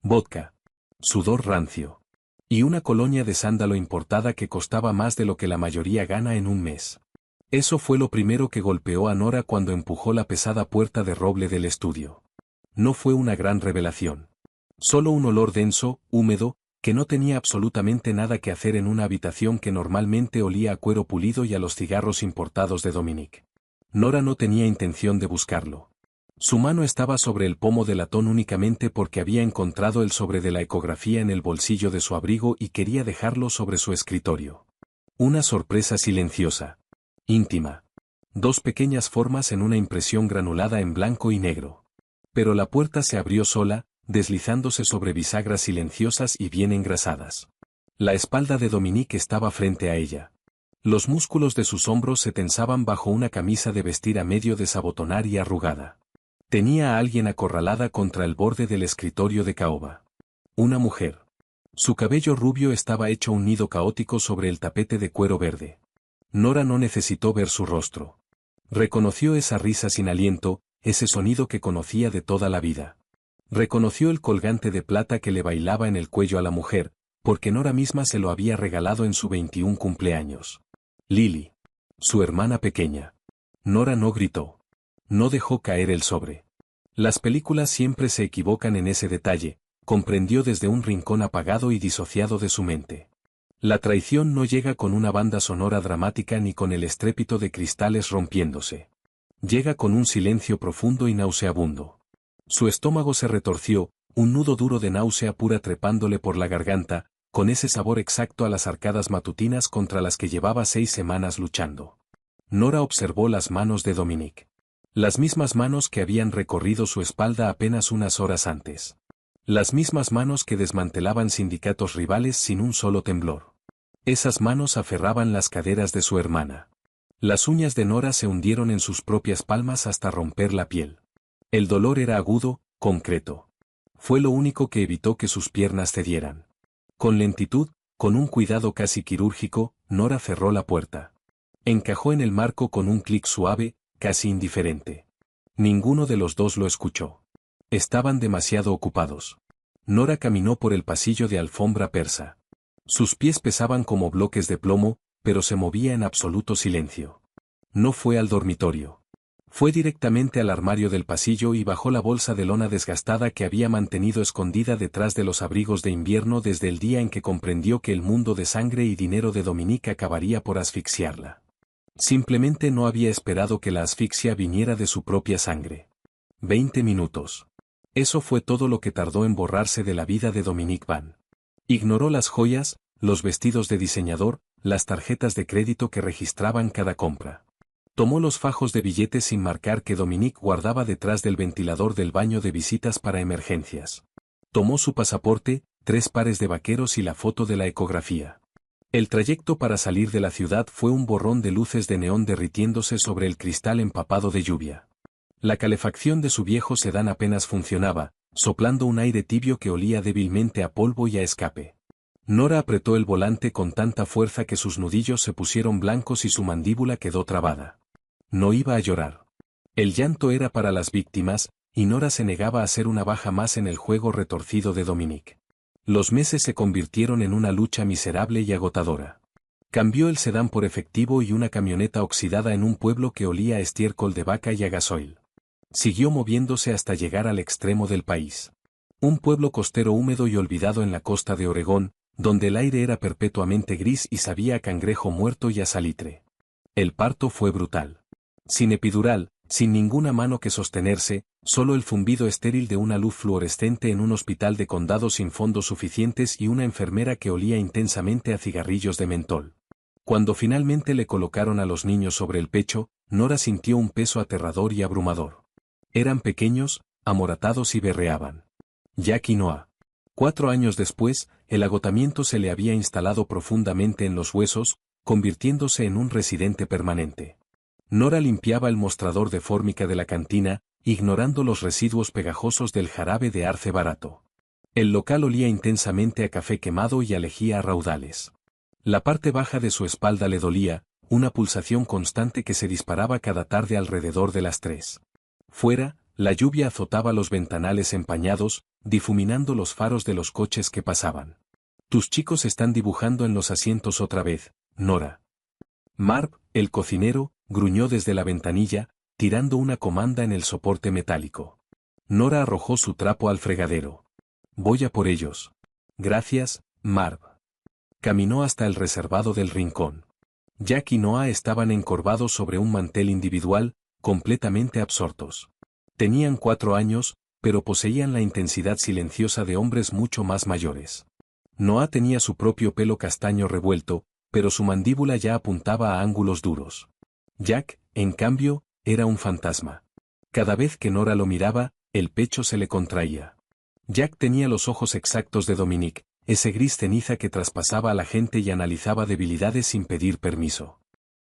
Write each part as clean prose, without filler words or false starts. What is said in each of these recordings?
vodka, sudor rancio y una colonia de sándalo importada que costaba más de lo que la mayoría gana en un mes. Eso fue lo primero que golpeó a Nora cuando empujó la pesada puerta de roble del estudio. No fue una gran revelación. Solo un olor denso, húmedo, que no tenía absolutamente nada que hacer en una habitación que normalmente olía a cuero pulido y a los cigarros importados de Dominique. Nora no tenía intención de buscarlo. Su mano estaba sobre el pomo del latón únicamente porque había encontrado el sobre de la ecografía en el bolsillo de su abrigo y quería dejarlo sobre su escritorio. Una sorpresa silenciosa. Íntima. 2 pequeñas formas en una impresión granulada en blanco y negro. Pero la puerta se abrió sola, deslizándose sobre bisagras silenciosas y bien engrasadas. La espalda de Dominique estaba frente a ella. Los músculos de sus hombros se tensaban bajo una camisa de vestir a medio desabotonar y arrugada. Tenía a alguien acorralada contra el borde del escritorio de caoba. Una mujer. Su cabello rubio estaba hecho un nido caótico sobre el tapete de cuero verde. Nora no necesitó ver su rostro. Reconoció esa risa sin aliento, ese sonido que conocía de toda la vida. Reconoció el colgante de plata que le bailaba en el cuello a la mujer, porque Nora misma se lo había regalado en su 21 cumpleaños. Lily. Su hermana pequeña. Nora no gritó. No dejó caer el sobre. Las películas siempre se equivocan en ese detalle, comprendió desde un rincón apagado y disociado de su mente. La traición no llega con una banda sonora dramática ni con el estrépito de cristales rompiéndose. Llega con un silencio profundo y nauseabundo. Su estómago se retorció, un nudo duro de náusea pura trepándole por la garganta, con ese sabor exacto a las arcadas matutinas contra las que llevaba 6 semanas luchando. Nora observó las manos de Dominique. Las mismas manos que habían recorrido su espalda apenas unas horas antes. Las mismas manos que desmantelaban sindicatos rivales sin un solo temblor. Esas manos aferraban las caderas de su hermana. Las uñas de Nora se hundieron en sus propias palmas hasta romper la piel. El dolor era agudo, concreto. Fue lo único que evitó que sus piernas cedieran. Con lentitud, con un cuidado casi quirúrgico, Nora cerró la puerta. Encajó en el marco con un clic suave, casi indiferente. Ninguno de los dos lo escuchó. Estaban demasiado ocupados. Nora caminó por el pasillo de alfombra persa. Sus pies pesaban como bloques de plomo, pero se movía en absoluto silencio. No fue al dormitorio. Fue directamente al armario del pasillo y bajó la bolsa de lona desgastada que había mantenido escondida detrás de los abrigos de invierno desde el día en que comprendió que el mundo de sangre y dinero de Dominique acabaría por asfixiarla. Simplemente no había esperado que la asfixia viniera de su propia sangre. 20 minutos. Eso fue todo lo que tardó en borrarse de la vida de Dominique Van. Ignoró las joyas, los vestidos de diseñador, las tarjetas de crédito que registraban cada compra. Tomó los fajos de billetes sin marcar que Dominique guardaba detrás del ventilador del baño de visitas para emergencias. Tomó su pasaporte, 3 pares de vaqueros y la foto de la ecografía. El trayecto para salir de la ciudad fue un borrón de luces de neón derritiéndose sobre el cristal empapado de lluvia. La calefacción de su viejo sedán apenas funcionaba, soplando un aire tibio que olía débilmente a polvo y a escape. Nora apretó el volante con tanta fuerza que sus nudillos se pusieron blancos y su mandíbula quedó trabada. No iba a llorar. El llanto era para las víctimas, y Nora se negaba a ser una baja más en el juego retorcido de Dominique. Los meses se convirtieron en una lucha miserable y agotadora. Cambió el sedán por efectivo y una camioneta oxidada en un pueblo que olía a estiércol de vaca y a gasoil. Siguió moviéndose hasta llegar al extremo del país. Un pueblo costero húmedo y olvidado en la costa de Oregón, donde el aire era perpetuamente gris y sabía a cangrejo muerto y a salitre. El parto fue brutal. Sin epidural, sin ninguna mano que sostenerse, solo el zumbido estéril de una luz fluorescente en un hospital de condado sin fondos suficientes y una enfermera que olía intensamente a cigarrillos de mentol. Cuando finalmente le colocaron a los niños sobre el pecho, Nora sintió un peso aterrador y abrumador. Eran pequeños, amoratados y berreaban. Jack y Noah. 4 años después, el agotamiento se le había instalado profundamente en los huesos, convirtiéndose en un residente permanente. Nora limpiaba el mostrador de fórmica de la cantina, ignorando los residuos pegajosos del jarabe de arce barato. El local olía intensamente a café quemado y a lejía a raudales. La parte baja de su espalda le dolía, una pulsación constante que se disparaba cada tarde alrededor de las 3. Fuera, La lluvia azotaba los ventanales empañados, difuminando los faros de los coches que pasaban. Tus chicos están dibujando en los asientos otra vez, Nora. Marv, el cocinero, gruñó desde la ventanilla, tirando una comanda en el soporte metálico. Nora arrojó su trapo al fregadero. Voy a por ellos. Gracias, Marv. Caminó hasta el reservado del rincón. Jack y Noah estaban encorvados sobre un mantel individual, completamente absortos. Tenían 4 años, pero poseían la intensidad silenciosa de hombres mucho más mayores. Noah tenía su propio pelo castaño revuelto, pero su mandíbula ya apuntaba a ángulos duros. Jack, en cambio, era un fantasma. Cada vez que Nora lo miraba, el pecho se le contraía. Jack tenía los ojos exactos de Dominic, ese gris ceniza que traspasaba a la gente y analizaba debilidades sin pedir permiso.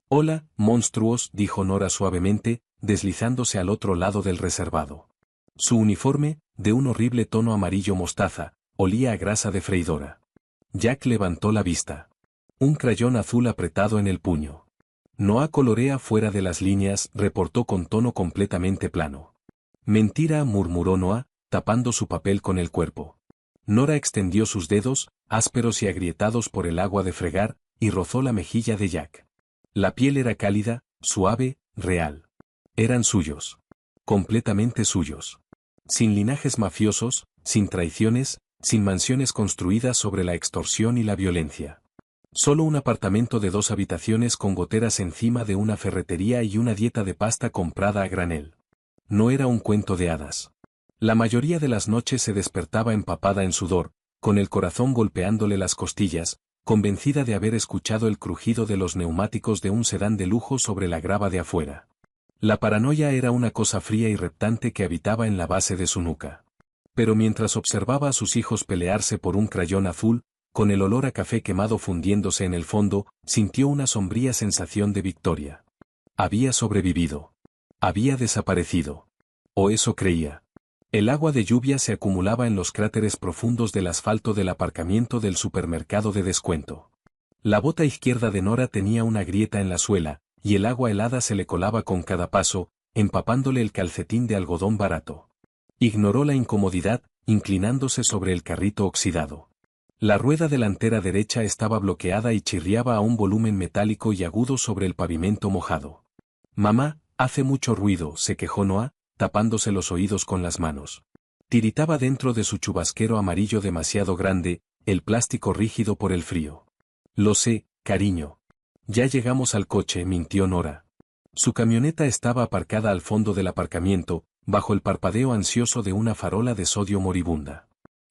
Hola, monstruos, dijo Nora suavemente, deslizándose al otro lado del reservado. Su uniforme, de un horrible tono amarillo mostaza, olía a grasa de freidora. Jack levantó la vista. Un crayón azul apretado en el puño. Noah colorea fuera de las líneas, reportó con tono completamente plano. Mentira, murmuró Noah, tapando su papel con el cuerpo. Nora extendió sus dedos, ásperos y agrietados por el agua de fregar, y rozó la mejilla de Jack. La piel era cálida, suave, real. Eran suyos. Completamente suyos. Sin linajes mafiosos, sin traiciones, sin mansiones construidas sobre la extorsión y la violencia. Solo un apartamento de 2 habitaciones con goteras encima de una ferretería y una dieta de pasta comprada a granel. No era un cuento de hadas. La mayoría de las noches se despertaba empapada en sudor, con el corazón golpeándole las costillas, convencida de haber escuchado el crujido de los neumáticos de un sedán de lujo sobre la grava de afuera. La paranoia era una cosa fría y reptante que habitaba en la base de su nuca. Pero mientras observaba a sus hijos pelearse por un crayón azul, con el olor a café quemado fundiéndose en el fondo, sintió una sombría sensación de victoria. Había sobrevivido. Había desaparecido. O eso creía. El agua de lluvia se acumulaba en los cráteres profundos del asfalto del aparcamiento del supermercado de descuento. La bota izquierda de Nora tenía una grieta en la suela, y el agua helada se le colaba con cada paso, empapándole el calcetín de algodón barato. Ignoró la incomodidad, inclinándose sobre el carrito oxidado. La rueda delantera derecha estaba bloqueada y chirriaba a un volumen metálico y agudo sobre el pavimento mojado. Mamá, hace mucho ruido, se quejó Noah, tapándose los oídos con las manos. Tiritaba dentro de su chubasquero amarillo demasiado grande, el plástico rígido por el frío. Lo sé, cariño. Ya llegamos al coche, mintió Nora. Su camioneta estaba aparcada al fondo del aparcamiento, bajo el parpadeo ansioso de una farola de sodio moribunda.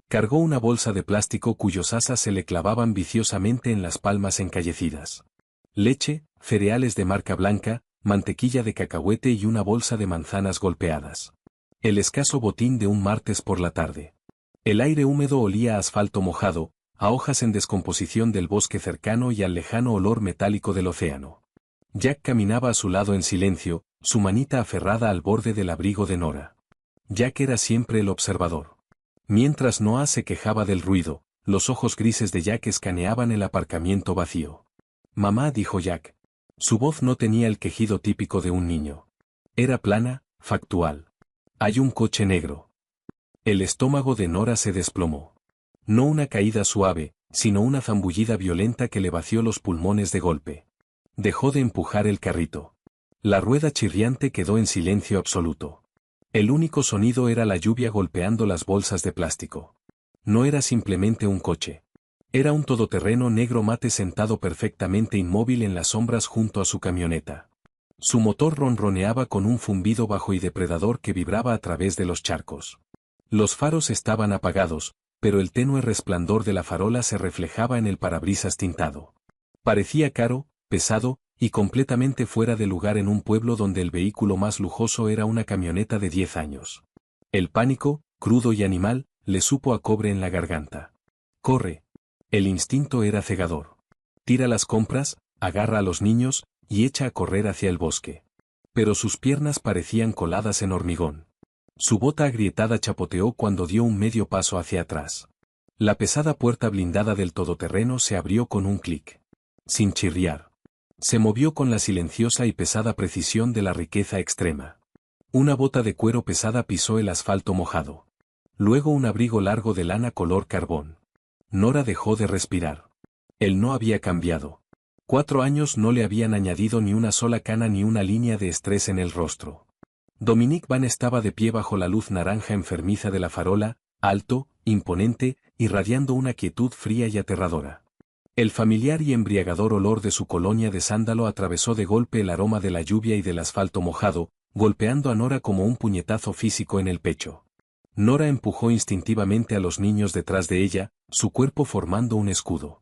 Cargó una bolsa de plástico cuyos asas se le clavaban viciosamente en las palmas encallecidas. Leche, cereales de marca blanca, mantequilla de cacahuete y una bolsa de manzanas golpeadas. El escaso botín de un martes por la tarde. El aire húmedo olía a asfalto mojado, a hojas en descomposición del bosque cercano y al lejano olor metálico del océano. Jack caminaba a su lado en silencio, su manita aferrada al borde del abrigo de Nora. Jack era siempre el observador. Mientras Noah se quejaba del ruido, los ojos grises de Jack escaneaban el aparcamiento vacío. Mamá, dijo Jack. Su voz no tenía el quejido típico de un niño. Era plana, factual. Hay un coche negro. El estómago de Nora se desplomó. No una caída suave, sino una zambullida violenta que le vació los pulmones de golpe. Dejó de empujar el carrito. La rueda chirriante quedó en silencio absoluto. El único sonido era la lluvia golpeando las bolsas de plástico. No era simplemente un coche. Era un todoterreno negro mate sentado perfectamente inmóvil en las sombras junto a su camioneta. Su motor ronroneaba con un zumbido bajo y depredador que vibraba a través de los charcos. Los faros estaban apagados, pero el tenue resplandor de la farola se reflejaba en el parabrisas tintado. Parecía caro, pesado, y completamente fuera de lugar en un pueblo donde el vehículo más lujoso era una camioneta de 10 años. El pánico, crudo y animal, le supo a cobre en la garganta. Corre. El instinto era cegador. Tira las compras, agarra a los niños, y echa a correr hacia el bosque. Pero sus piernas parecían coladas en hormigón. Su bota agrietada chapoteó cuando dio un medio paso hacia atrás. La pesada puerta blindada del todoterreno se abrió con un clic. Sin chirriar. Se movió con la silenciosa y pesada precisión de la riqueza extrema. Una bota de cuero pesada pisó el asfalto mojado. Luego un abrigo largo de lana color carbón. Nora dejó de respirar. Él no había cambiado. 4 años no le habían añadido ni una sola cana ni una línea de estrés en el rostro. Dominic Van estaba de pie bajo la luz naranja enfermiza de la farola, alto, imponente, irradiando una quietud fría y aterradora. El familiar y embriagador olor de su colonia de sándalo atravesó de golpe el aroma de la lluvia y del asfalto mojado, golpeando a Nora como un puñetazo físico en el pecho. Nora empujó instintivamente a los niños detrás de ella, su cuerpo formando un escudo.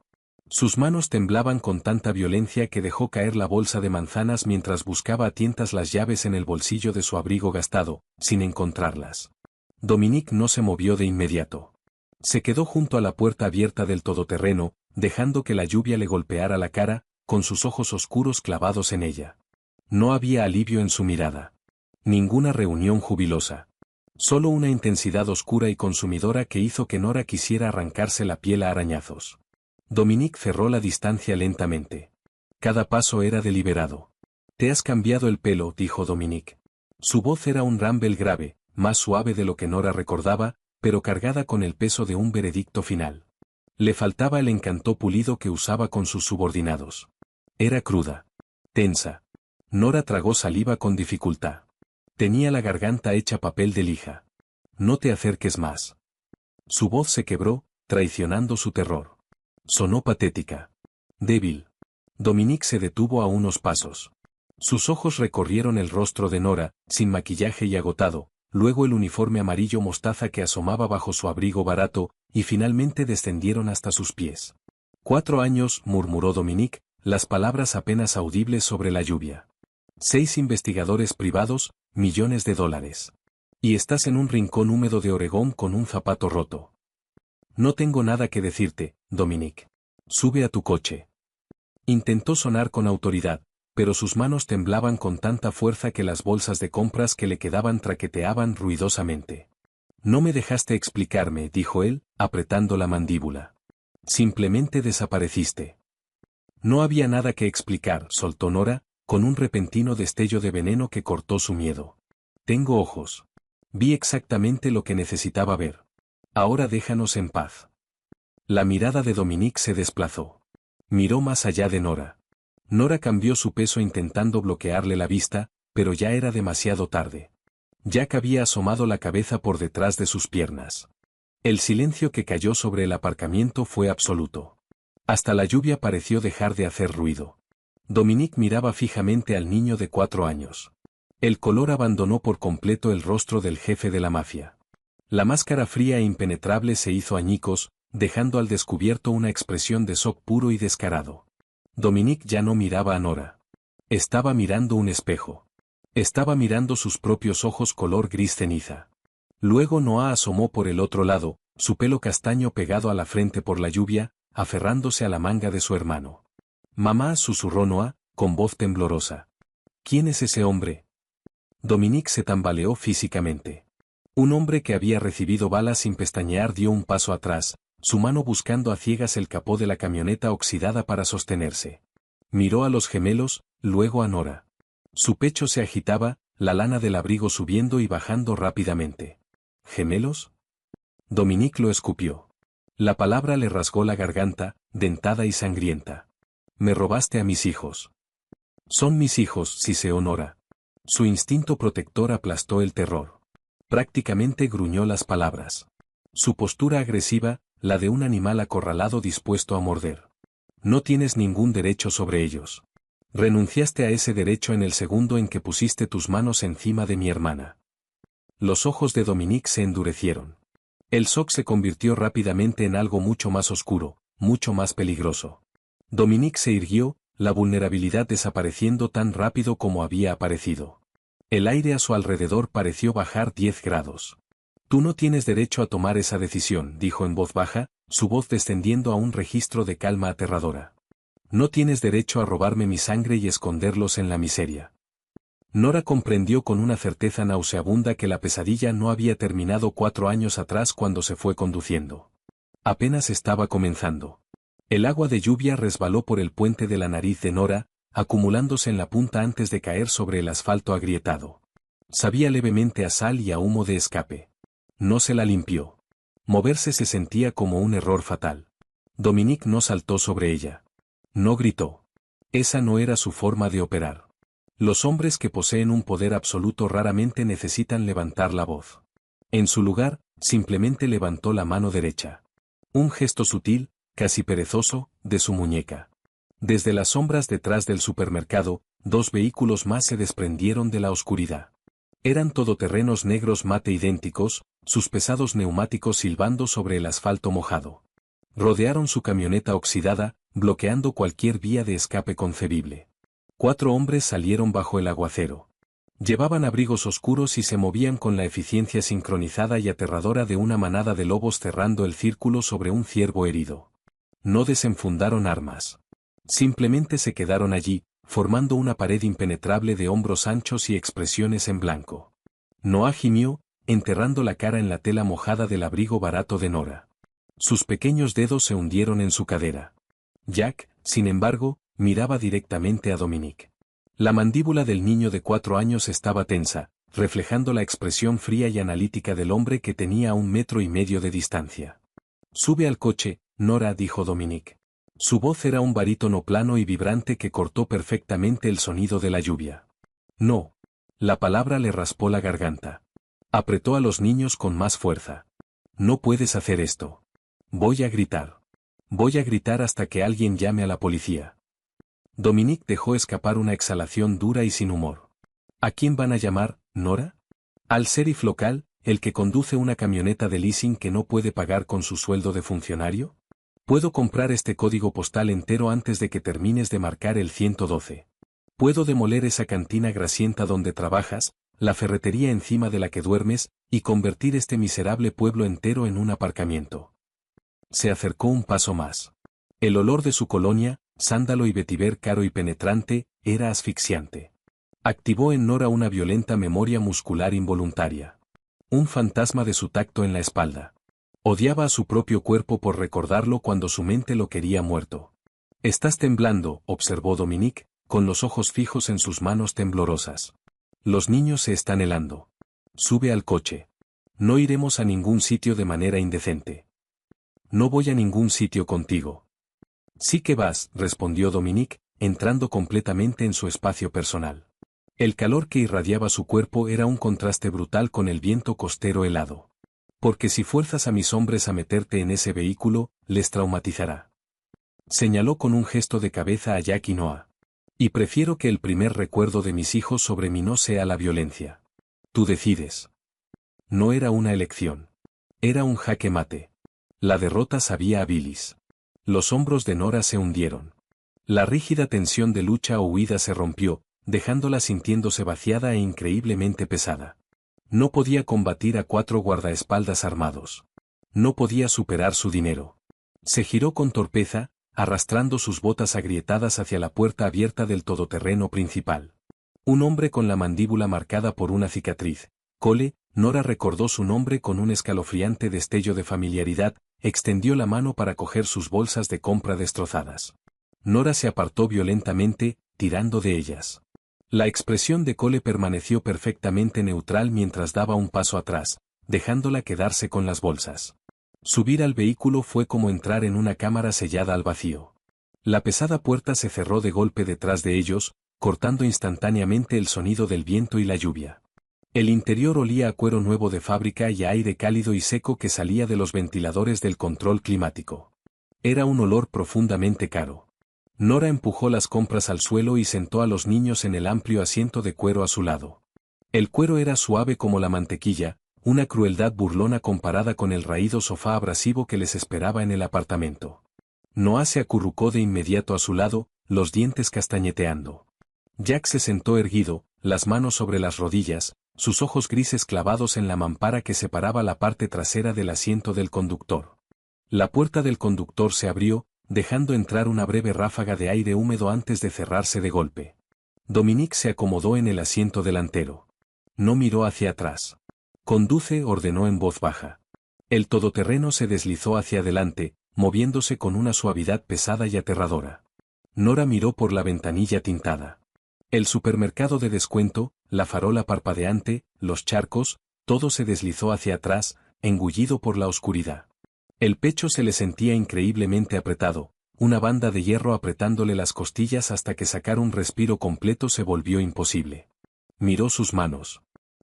Sus manos temblaban con tanta violencia que dejó caer la bolsa de manzanas mientras buscaba a tientas las llaves en el bolsillo de su abrigo gastado, sin encontrarlas. Dominic no se movió de inmediato. Se quedó junto a la puerta abierta del todoterreno, dejando que la lluvia le golpeara la cara, con sus ojos oscuros clavados en ella. No había alivio en su mirada. Ninguna reunión jubilosa. Solo una intensidad oscura y consumidora que hizo que Nora quisiera arrancarse la piel a arañazos. Dominic cerró la distancia lentamente. Cada paso era deliberado. «Te has cambiado el pelo», dijo Dominic. Su voz era un rumble grave, más suave de lo que Nora recordaba, pero cargada con el peso de un veredicto final. Le faltaba el encanto pulido que usaba con sus subordinados. Era cruda. Tensa. Nora tragó saliva con dificultad. Tenía la garganta hecha papel de lija. «No te acerques más». Su voz se quebró, traicionando su terror. Sonó patética. Débil. Dominic se detuvo a unos pasos. Sus ojos recorrieron el rostro de Nora, sin maquillaje y agotado, luego el uniforme amarillo mostaza que asomaba bajo su abrigo barato, y finalmente descendieron hasta sus pies. 4 años, murmuró Dominic, las palabras apenas audibles sobre la lluvia. 6 investigadores privados, millones de dólares. Y estás en un rincón húmedo de Oregón con un zapato roto. No tengo nada que decirte, Dominic. Sube a tu coche. Intentó sonar con autoridad, pero sus manos temblaban con tanta fuerza que las bolsas de compras que le quedaban traqueteaban ruidosamente. No me dejaste explicarme, dijo él, apretando la mandíbula. Simplemente desapareciste. No había nada que explicar, soltó Nora, con un repentino destello de veneno que cortó su miedo. Tengo ojos. Vi exactamente lo que necesitaba ver. Ahora déjanos en paz. La mirada de Dominic se desplazó. Miró más allá de Nora. Nora cambió su peso intentando bloquearle la vista, pero ya era demasiado tarde. Jack había asomado la cabeza por detrás de sus piernas. El silencio que cayó sobre el aparcamiento fue absoluto. Hasta la lluvia pareció dejar de hacer ruido. Dominic miraba fijamente al niño de 4 años. El color abandonó por completo el rostro del jefe de la mafia. La máscara fría e impenetrable se hizo añicos, dejando al descubierto una expresión de shock puro y descarado. Dominic ya no miraba a Nora. Estaba mirando un espejo. Estaba mirando sus propios ojos color gris ceniza. Luego Noah asomó por el otro lado, su pelo castaño pegado a la frente por la lluvia, aferrándose a la manga de su hermano. «Mamá», susurró Noah, con voz temblorosa. «¿Quién es ese hombre?» Dominic se tambaleó físicamente. Un hombre que había recibido balas sin pestañear dio un paso atrás, su mano buscando a ciegas el capó de la camioneta oxidada para sostenerse. Miró a los gemelos, luego a Nora. Su pecho se agitaba, la lana del abrigo subiendo y bajando rápidamente. ¿Gemelos? Dominic lo escupió. La palabra le rasgó la garganta, dentada y sangrienta. «Me robaste a mis hijos». «Son mis hijos», siseó Nora. Su instinto protector aplastó el terror. Prácticamente gruñó las palabras. Su postura agresiva, la de un animal acorralado dispuesto a morder. «No tienes ningún derecho sobre ellos. Renunciaste a ese derecho en el segundo en que pusiste tus manos encima de mi hermana». Los ojos de Dominic se endurecieron. El shock se convirtió rápidamente en algo mucho más oscuro, mucho más peligroso. Dominic se irguió, la vulnerabilidad desapareciendo tan rápido como había aparecido. El aire a su alrededor pareció bajar 10 grados. «Tú no tienes derecho a tomar esa decisión», dijo en voz baja, su voz descendiendo a un registro de calma aterradora. «No tienes derecho a robarme mi sangre y esconderlos en la miseria». Nora comprendió con una certeza nauseabunda que la pesadilla no había terminado 4 años atrás cuando se fue conduciendo. Apenas estaba comenzando. El agua de lluvia resbaló por el puente de la nariz de Nora, acumulándose en la punta antes de caer sobre el asfalto agrietado. Sabía levemente a sal y a humo de escape. No se la limpió. Moverse se sentía como un error fatal. Dominique no saltó sobre ella. No gritó. Esa no era su forma de operar. Los hombres que poseen un poder absoluto raramente necesitan levantar la voz. En su lugar, simplemente levantó la mano derecha. Un gesto sutil, casi perezoso, de su muñeca. Desde las sombras detrás del supermercado, 2 vehículos más se desprendieron de la oscuridad. Eran todoterrenos negros mate idénticos, sus pesados neumáticos silbando sobre el asfalto mojado. Rodearon su camioneta oxidada, bloqueando cualquier vía de escape concebible. 4 hombres salieron bajo el aguacero. Llevaban abrigos oscuros y se movían con la eficiencia sincronizada y aterradora de una manada de lobos cerrando el círculo sobre un ciervo herido. No desenfundaron armas. Simplemente se quedaron allí, formando una pared impenetrable de hombros anchos y expresiones en blanco. Noah gimió, enterrando la cara en la tela mojada del abrigo barato de Nora. Sus pequeños dedos se hundieron en su cadera. Jack, sin embargo, miraba directamente a Dominique. La mandíbula del niño de 4 años estaba tensa, reflejando la expresión fría y analítica del hombre que tenía a 1,5 metros de distancia. «Sube al coche, Nora», dijo Dominique. Su voz era un barítono plano y vibrante que cortó perfectamente el sonido de la lluvia. «No». La palabra le raspó la garganta. Apretó a los niños con más fuerza. «No puedes hacer esto. Voy a gritar. Voy a gritar hasta que alguien llame a la policía». Dominique dejó escapar una exhalación dura y sin humor. «¿A quién van a llamar, Nora? ¿Al sheriff local, el que conduce una camioneta de leasing que no puede pagar con su sueldo de funcionario? Puedo comprar este código postal entero antes de que termines de marcar el 112. Puedo demoler esa cantina grasienta donde trabajas, la ferretería encima de la que duermes, y convertir este miserable pueblo entero en un aparcamiento». Se acercó un paso más. El olor de su colonia, sándalo y vetiver caro y penetrante, era asfixiante. Activó en Nora una violenta memoria muscular involuntaria. Un fantasma de su tacto en la espalda. Odiaba a su propio cuerpo por recordarlo cuando su mente lo quería muerto. «Estás temblando», observó Dominique, con los ojos fijos en sus manos temblorosas. «Los niños se están helando. Sube al coche. No iremos a ningún sitio de manera indecente». «No voy a ningún sitio contigo». «Sí que vas», respondió Dominique, entrando completamente en su espacio personal. El calor que irradiaba su cuerpo era un contraste brutal con el viento costero helado. «Porque si fuerzas a mis hombres a meterte en ese vehículo, les traumatizará». Señaló con un gesto de cabeza a Jack y Noah. «Y prefiero que el primer recuerdo de mis hijos sobre mí no sea la violencia. Tú decides». No era una elección. Era un jaque mate. La derrota sabía a bilis. Los hombros de Nora se hundieron. La rígida tensión de lucha o huida se rompió, dejándola sintiéndose vaciada e increíblemente pesada. No podía combatir a 4 guardaespaldas armados. No podía superar su dinero. Se giró con torpeza, arrastrando sus botas agrietadas hacia la puerta abierta del todoterreno principal. Un hombre con la mandíbula marcada por una cicatriz. Cole, Nora recordó su nombre con un escalofriante destello de familiaridad, extendió la mano para coger sus bolsas de compra destrozadas. Nora se apartó violentamente, tirando de ellas. La expresión de Cole permaneció perfectamente neutral mientras daba un paso atrás, dejándola quedarse con las bolsas. Subir al vehículo fue como entrar en una cámara sellada al vacío. La pesada puerta se cerró de golpe detrás de ellos, cortando instantáneamente el sonido del viento y la lluvia. El interior olía a cuero nuevo de fábrica y a aire cálido y seco que salía de los ventiladores del control climático. Era un olor profundamente caro. Nora empujó las compras al suelo y sentó a los niños en el amplio asiento de cuero a su lado. El cuero era suave como la mantequilla, una crueldad burlona comparada con el raído sofá abrasivo que les esperaba en el apartamento. Noah se acurrucó de inmediato a su lado, los dientes castañeteando. Jack se sentó erguido, las manos sobre las rodillas, sus ojos grises clavados en la mampara que separaba la parte trasera del asiento del conductor. La puerta del conductor se abrió, dejando entrar una breve ráfaga de aire húmedo antes de cerrarse de golpe. Dominique se acomodó en el asiento delantero. No miró hacia atrás. «Conduce», ordenó en voz baja. El todoterreno se deslizó hacia adelante, moviéndose con una suavidad pesada y aterradora. Nora miró por la ventanilla tintada. El supermercado de descuento, la farola parpadeante, los charcos, todo se deslizó hacia atrás, engullido por la oscuridad. El pecho se le sentía increíblemente apretado, una banda de hierro apretándole las costillas hasta que sacar un respiro completo se volvió imposible. Miró sus manos.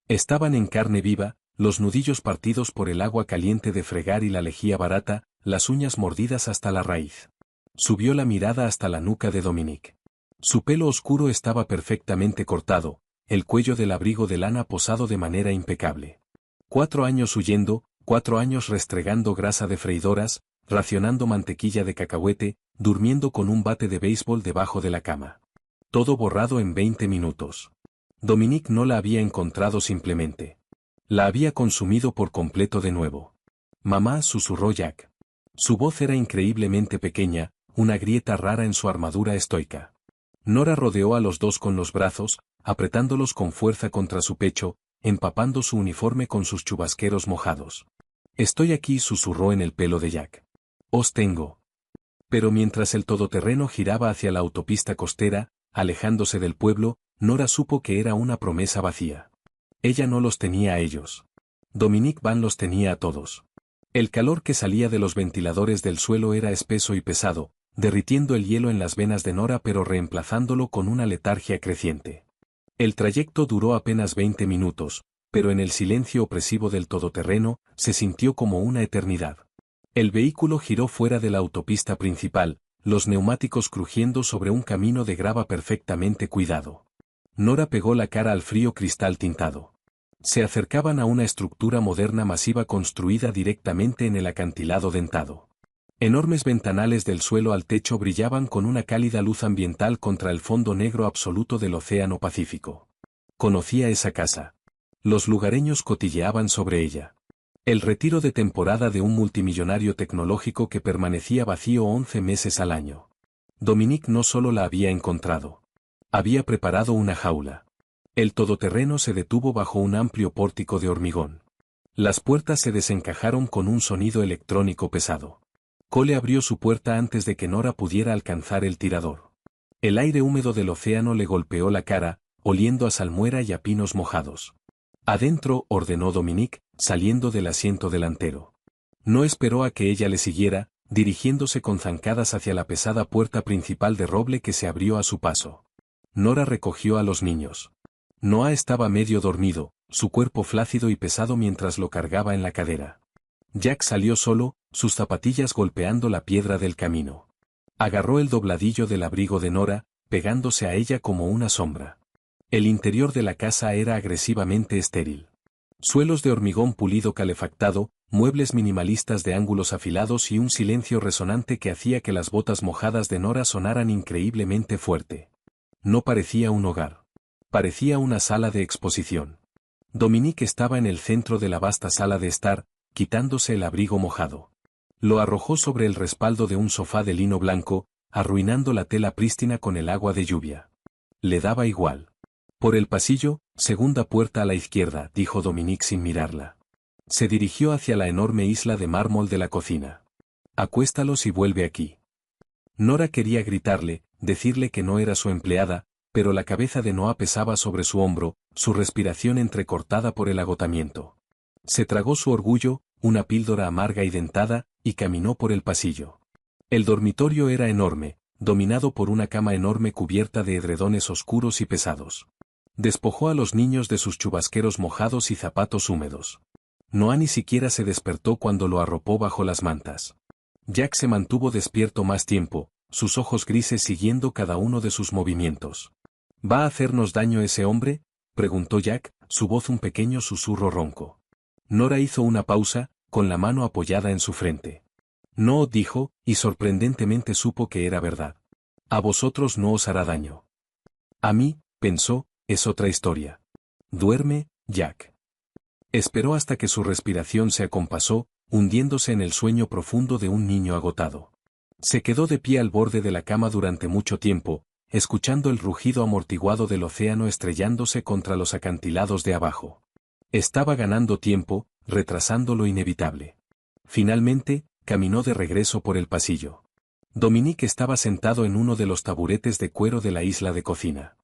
Estaban en carne viva, los nudillos partidos por el agua caliente de fregar y la lejía barata, las uñas mordidas hasta la raíz. Subió la mirada hasta la nuca de Dominique. Su pelo oscuro estaba perfectamente cortado, el cuello del abrigo de lana posado de manera impecable. 4 años huyendo, 4 años restregando grasa de freidoras, racionando mantequilla de cacahuete, durmiendo con un bate de béisbol debajo de la cama. Todo borrado en 20 minutos. Dominique no la había encontrado simplemente. La había consumido por completo de nuevo. Mamá, susurró Jack. Su voz era increíblemente pequeña, una grieta rara en su armadura estoica. Nora rodeó a los dos con los brazos, apretándolos con fuerza contra su pecho, empapando su uniforme con sus chubasqueros mojados. Estoy aquí, susurró en el pelo de Jack. Os tengo. Pero mientras el todoterreno giraba hacia la autopista costera, alejándose del pueblo, Nora supo que era una promesa vacía. Ella no los tenía a ellos. Dominique Van los tenía a todos. El calor que salía de los ventiladores del suelo era espeso y pesado, derritiendo el hielo en las venas de Nora pero reemplazándolo con una letargia creciente. El trayecto duró apenas 20 minutos, pero en el silencio opresivo del todoterreno, se sintió como una eternidad. El vehículo giró fuera de la autopista principal, los neumáticos crujiendo sobre un camino de grava perfectamente cuidado. Nora pegó la cara al frío cristal tintado. Se acercaban a una estructura moderna masiva construida directamente en el acantilado dentado. Enormes ventanales del suelo al techo brillaban con una cálida luz ambiental contra el fondo negro absoluto del Océano Pacífico. Conocía esa casa. Los lugareños cotilleaban sobre ella. El retiro de temporada de un multimillonario tecnológico que permanecía vacío 11 meses al año. Dominique no solo la había encontrado. Había preparado una jaula. El todoterreno se detuvo bajo un amplio pórtico de hormigón. Las puertas se desencajaron con un sonido electrónico pesado. Cole abrió su puerta antes de que Nora pudiera alcanzar el tirador. El aire húmedo del océano le golpeó la cara, oliendo a salmuera y a pinos mojados. Adentro, ordenó Dominique, saliendo del asiento delantero. No esperó a que ella le siguiera, dirigiéndose con zancadas hacia la pesada puerta principal de roble que se abrió a su paso. Nora recogió a los niños. Noah estaba medio dormido, su cuerpo flácido y pesado mientras lo cargaba en la cadera. Jack salió solo, sus zapatillas golpeando la piedra del camino. Agarró el dobladillo del abrigo de Nora, pegándose a ella como una sombra. El interior de la casa era agresivamente estéril. Suelos de hormigón pulido calefactado, muebles minimalistas de ángulos afilados y un silencio resonante que hacía que las botas mojadas de Nora sonaran increíblemente fuerte. No parecía un hogar. Parecía una sala de exposición. Dominique estaba en el centro de la vasta sala de estar, quitándose el abrigo mojado. Lo arrojó sobre el respaldo de un sofá de lino blanco, arruinando la tela prístina con el agua de lluvia. Le daba igual. Por el pasillo, segunda puerta a la izquierda, dijo Dominique sin mirarla. Se dirigió hacia la enorme isla de mármol de la cocina. Acuéstalos y vuelve aquí. Nora quería gritarle, decirle que no era su empleada, pero la cabeza de Noah pesaba sobre su hombro, su respiración entrecortada por el agotamiento. Se tragó su orgullo, una píldora amarga y dentada, y caminó por el pasillo. El dormitorio era enorme, dominado por una cama enorme cubierta de edredones oscuros y pesados. Despojó a los niños de sus chubasqueros mojados y zapatos húmedos. Noah ni siquiera se despertó cuando lo arropó bajo las mantas. Jack se mantuvo despierto más tiempo, sus ojos grises siguiendo cada uno de sus movimientos. ¿Va a hacernos daño ese hombre?, preguntó Jack, su voz un pequeño susurro ronco. Nora hizo una pausa, con la mano apoyada en su frente. No, dijo, y sorprendentemente supo que era verdad. A vosotros no os hará daño. A mí, pensó, es otra historia. Duerme, Jack. Esperó hasta que su respiración se acompasó, hundiéndose en el sueño profundo de un niño agotado. Se quedó de pie al borde de la cama durante mucho tiempo, escuchando el rugido amortiguado del océano estrellándose contra los acantilados de abajo. Estaba ganando tiempo, retrasando lo inevitable. Finalmente, caminó de regreso por el pasillo. Dominique estaba sentado en uno de los taburetes de cuero de la isla de cocina.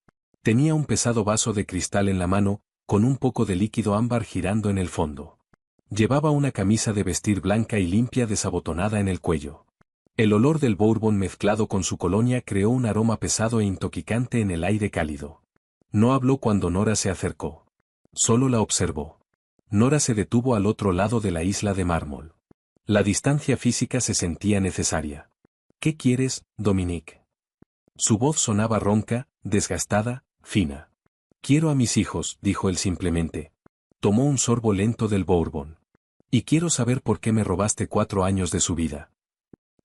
Tenía un pesado vaso de cristal en la mano, con un poco de líquido ámbar girando en el fondo. Llevaba una camisa de vestir blanca y limpia desabotonada en el cuello. El olor del bourbon mezclado con su colonia creó un aroma pesado e intoxicante en el aire cálido. No habló cuando Nora se acercó. Solo la observó. Nora se detuvo al otro lado de la isla de mármol. La distancia física se sentía necesaria. ¿Qué quieres, Dominique? Su voz sonaba ronca, desgastada, fina. Quiero a mis hijos, dijo él simplemente. Tomó un sorbo lento del bourbon. Y quiero saber por qué me robaste 4 años de su vida.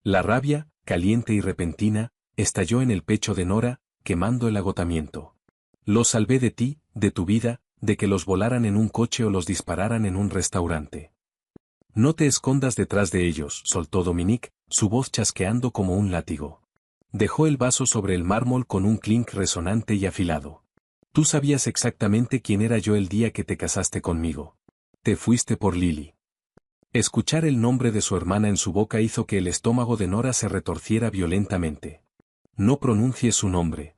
La rabia, caliente y repentina, estalló en el pecho de Nora, quemando el agotamiento. Los salvé de ti, de tu vida, de que los volaran en un coche o los dispararan en un restaurante. No te escondas detrás de ellos, soltó Dominique, su voz chasqueando como un látigo. Dejó el vaso sobre el mármol con un clink resonante y afilado. Tú sabías exactamente quién era yo el día que te casaste conmigo. Te fuiste por Lily. Escuchar el nombre de su hermana en su boca hizo que el estómago de Nora se retorciera violentamente. No pronuncies su nombre.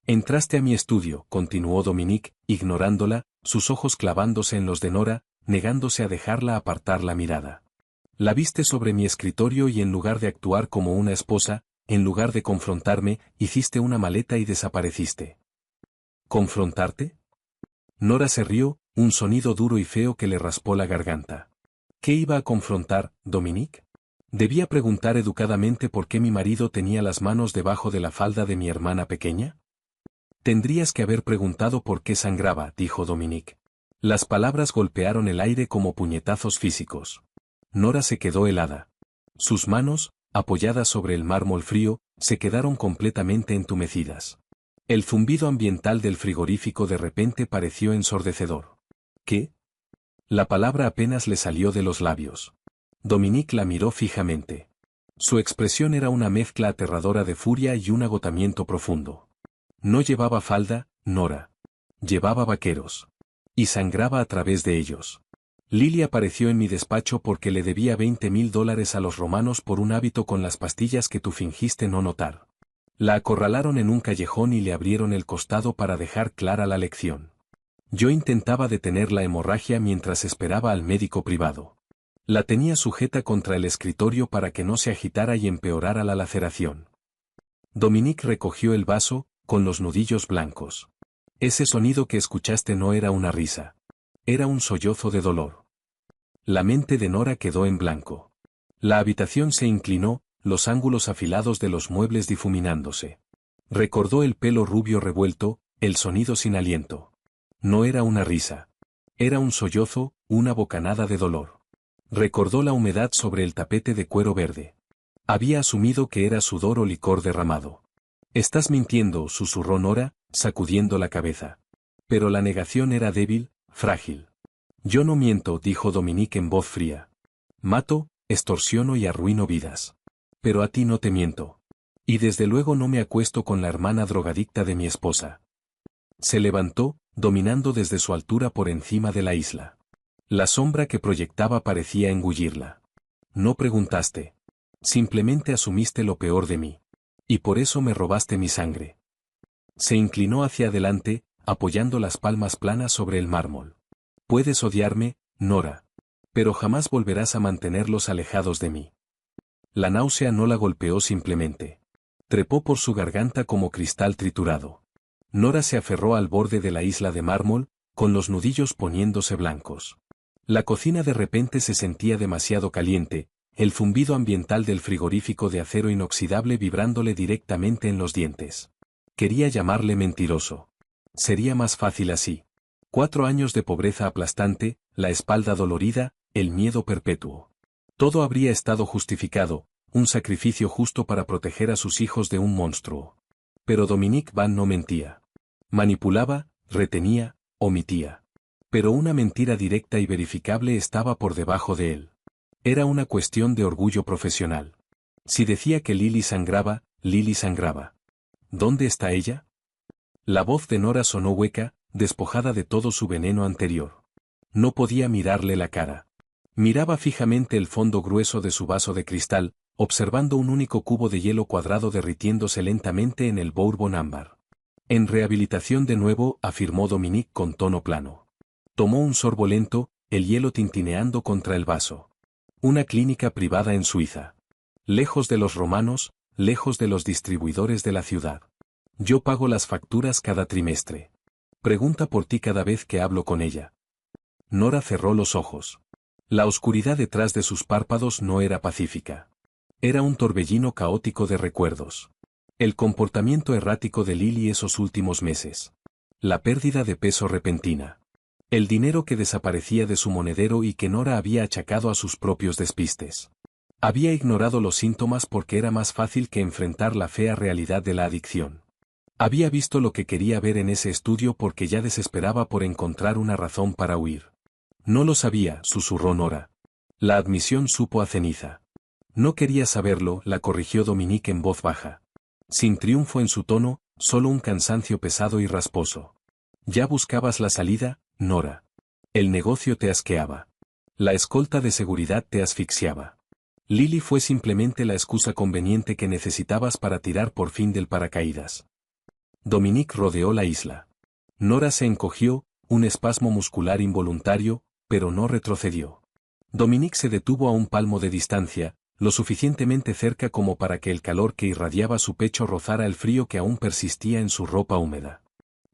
Entraste a mi estudio, continuó Dominique, ignorándola, sus ojos clavándose en los de Nora, negándose a dejarla apartar la mirada. La viste sobre mi escritorio y en lugar de actuar como una esposa, en lugar de confrontarme, hiciste una maleta y desapareciste. ¿Confrontarte? Nora se rió, un sonido duro y feo que le raspó la garganta. ¿Qué iba a confrontar, Dominique? ¿Debía preguntar educadamente por qué mi marido tenía las manos debajo de la falda de mi hermana pequeña? Tendrías que haber preguntado por qué sangraba, dijo Dominique. Las palabras golpearon el aire como puñetazos físicos. Nora se quedó helada. Sus manos, apoyadas sobre el mármol frío, se quedaron completamente entumecidas. El zumbido ambiental del frigorífico de repente pareció ensordecedor. ¿Qué? La palabra apenas le salió de los labios. Dominique la miró fijamente. Su expresión era una mezcla aterradora de furia y un agotamiento profundo. No llevaba falda, Nora. Llevaba vaqueros. Y sangraba a través de ellos. Lily apareció en mi despacho porque le debía $20,000 a los romanos por un hábito con las pastillas que tú fingiste no notar. La acorralaron en un callejón y le abrieron el costado para dejar clara la lección. Yo intentaba detener la hemorragia mientras esperaba al médico privado. La tenía sujeta contra el escritorio para que no se agitara y empeorara la laceración. Dominique recogió el vaso, con los nudillos blancos. Ese sonido que escuchaste no era una risa. Era un sollozo de dolor. La mente de Nora quedó en blanco. La habitación se inclinó, los ángulos afilados de los muebles difuminándose. Recordó el pelo rubio revuelto, el sonido sin aliento. No era una risa. Era un sollozo, una bocanada de dolor. Recordó la humedad sobre el tapete de cuero verde. Había asumido que era sudor o licor derramado. Estás mintiendo, susurró Nora, sacudiendo la cabeza. Pero la negación era débil, frágil. Yo no miento, dijo Dominique en voz fría. Mato, extorsiono y arruino vidas. Pero a ti no te miento. Y desde luego no me acuesto con la hermana drogadicta de mi esposa. Se levantó, dominando desde su altura por encima de la isla. La sombra que proyectaba parecía engullirla. No preguntaste. Simplemente asumiste lo peor de mí. Y por eso me robaste mi sangre. Se inclinó hacia adelante, apoyando las palmas planas sobre el mármol. Puedes odiarme, Nora. Pero jamás volverás a mantenerlos alejados de mí. La náusea no la golpeó simplemente. Trepó por su garganta como cristal triturado. Nora se aferró al borde de la isla de mármol, con los nudillos poniéndose blancos. La cocina de repente se sentía demasiado caliente, el zumbido ambiental del frigorífico de acero inoxidable vibrándole directamente en los dientes. Quería llamarle mentiroso. Sería más fácil así. 4 años de pobreza aplastante, la espalda dolorida, el miedo perpetuo. Todo habría estado justificado, un sacrificio justo para proteger a sus hijos de un monstruo. Pero Dominique Van no mentía. Manipulaba, retenía, omitía. Pero una mentira directa y verificable estaba por debajo de él. Era una cuestión de orgullo profesional. Si decía que Lily sangraba, Lily sangraba. ¿Dónde está ella? La voz de Nora sonó hueca, despojada de todo su veneno anterior. No podía mirarle la cara. Miraba fijamente el fondo grueso de su vaso de cristal, observando un único cubo de hielo cuadrado derritiéndose lentamente en el bourbon ámbar. En rehabilitación de nuevo, afirmó Dominique con tono plano. Tomó un sorbo lento, el hielo tintineando contra el vaso. Una clínica privada en Suiza. Lejos de los romanos, lejos de los distribuidores de la ciudad. Yo pago las facturas cada trimestre. Pregunta por ti cada vez que hablo con ella. Nora cerró los ojos. La oscuridad detrás de sus párpados no era pacífica. Era un torbellino caótico de recuerdos. El comportamiento errático de Lily esos últimos meses. La pérdida de peso repentina. El dinero que desaparecía de su monedero y que Nora había achacado a sus propios despistes. Había ignorado los síntomas porque era más fácil que enfrentar la fea realidad de la adicción. Había visto lo que quería ver en ese estudio porque ya desesperaba por encontrar una razón para huir. No lo sabía, susurró Nora. La admisión supo a ceniza. No quería saberlo, la corrigió Dominique en voz baja. Sin triunfo en su tono, solo un cansancio pesado y rasposo. Ya buscabas la salida, Nora. El negocio te asqueaba. La escolta de seguridad te asfixiaba. Lily fue simplemente la excusa conveniente que necesitabas para tirar por fin del paracaídas. Dominique rodeó la isla. Nora se encogió, un espasmo muscular involuntario, pero no retrocedió. Dominique se detuvo a un palmo de distancia, lo suficientemente cerca como para que el calor que irradiaba su pecho rozara el frío que aún persistía en su ropa húmeda.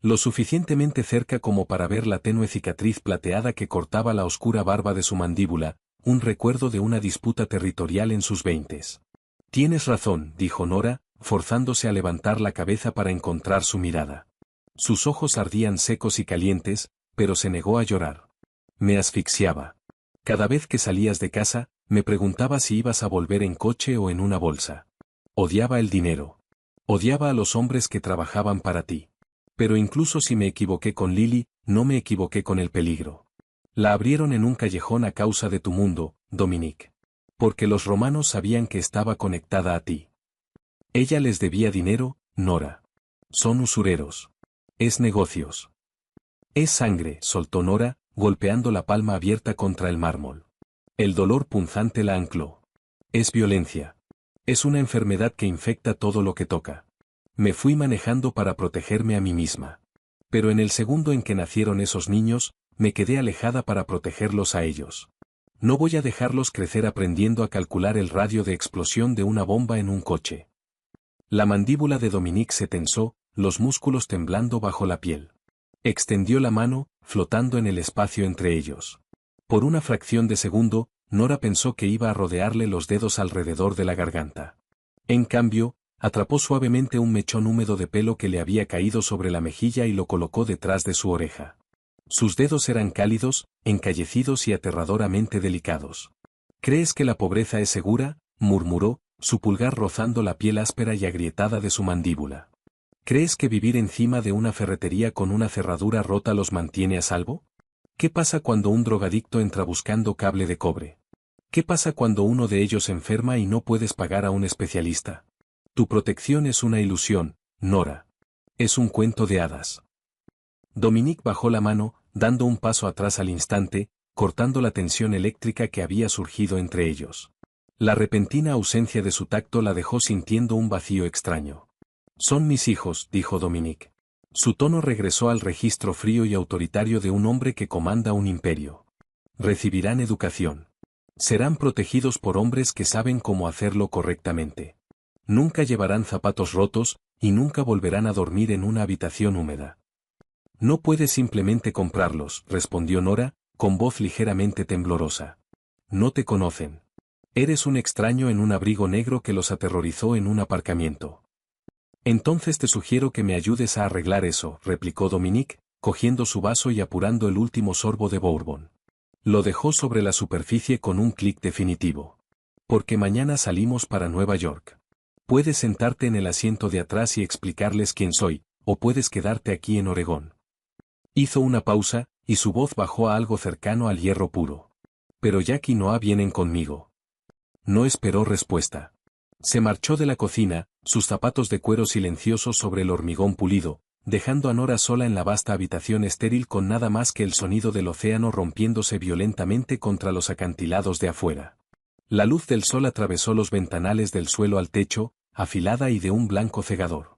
Lo suficientemente cerca como para ver la tenue cicatriz plateada que cortaba la oscura barba de su mandíbula, un recuerdo de una disputa territorial en sus veintes. Tienes razón, dijo Nora, forzándose a levantar la cabeza para encontrar su mirada. Sus ojos ardían secos y calientes, pero se negó a llorar. Me asfixiaba. Cada vez que salías de casa, me preguntaba si ibas a volver en coche o en una bolsa. Odiaba el dinero. Odiaba a los hombres que trabajaban para ti. Pero incluso si me equivoqué con Lily, no me equivoqué con el peligro. La abrieron en un callejón a causa de tu mundo, Dominique. Porque los romanos sabían que estaba conectada a ti. Ella les debía dinero, Nora. Son usureros. Es negocios. Es sangre, soltó Nora, golpeando la palma abierta contra el mármol. El dolor punzante la ancló. Es violencia. Es una enfermedad que infecta todo lo que toca. Me fui manejando para protegerme a mí misma. Pero en el segundo en que nacieron esos niños, me quedé alejada para protegerlos a ellos. No voy a dejarlos crecer aprendiendo a calcular el radio de explosión de una bomba en un coche. La mandíbula de Dominique se tensó, los músculos temblando bajo la piel. Extendió la mano, flotando en el espacio entre ellos. Por una fracción de segundo, Nora pensó que iba a rodearle los dedos alrededor de la garganta. En cambio, atrapó suavemente un mechón húmedo de pelo que le había caído sobre la mejilla y lo colocó detrás de su oreja. Sus dedos eran cálidos, encallecidos y aterradoramente delicados. ¿Crees que la pobreza es segura?, murmuró, su pulgar rozando la piel áspera y agrietada de su mandíbula. ¿Crees que vivir encima de una ferretería con una cerradura rota los mantiene a salvo? ¿Qué pasa cuando un drogadicto entra buscando cable de cobre? ¿Qué pasa cuando uno de ellos enferma y no puedes pagar a un especialista? Tu protección es una ilusión, Nora. Es un cuento de hadas. Dominique bajó la mano, dando un paso atrás al instante, cortando la tensión eléctrica que había surgido entre ellos. La repentina ausencia de su tacto la dejó sintiendo un vacío extraño. Son mis hijos, dijo Dominique. Su tono regresó al registro frío y autoritario de un hombre que comanda un imperio. Recibirán educación. Serán protegidos por hombres que saben cómo hacerlo correctamente. Nunca llevarán zapatos rotos, y nunca volverán a dormir en una habitación húmeda. No puedes simplemente comprarlos, respondió Nora, con voz ligeramente temblorosa. No te conocen. Eres un extraño en un abrigo negro que los aterrorizó en un aparcamiento. Entonces te sugiero que me ayudes a arreglar eso, replicó Dominique, cogiendo su vaso y apurando el último sorbo de bourbon. Lo dejó sobre la superficie con un clic definitivo. Porque mañana salimos para Nueva York. Puedes sentarte en el asiento de atrás y explicarles quién soy, o puedes quedarte aquí en Oregón. Hizo una pausa, y su voz bajó a algo cercano al hierro puro. Pero Jack y Noah vienen conmigo. No esperó respuesta. Se marchó de la cocina, sus zapatos de cuero silenciosos sobre el hormigón pulido, dejando a Nora sola en la vasta habitación estéril con nada más que el sonido del océano rompiéndose violentamente contra los acantilados de afuera. La luz del sol atravesó los ventanales del suelo al techo, afilada y de un blanco cegador.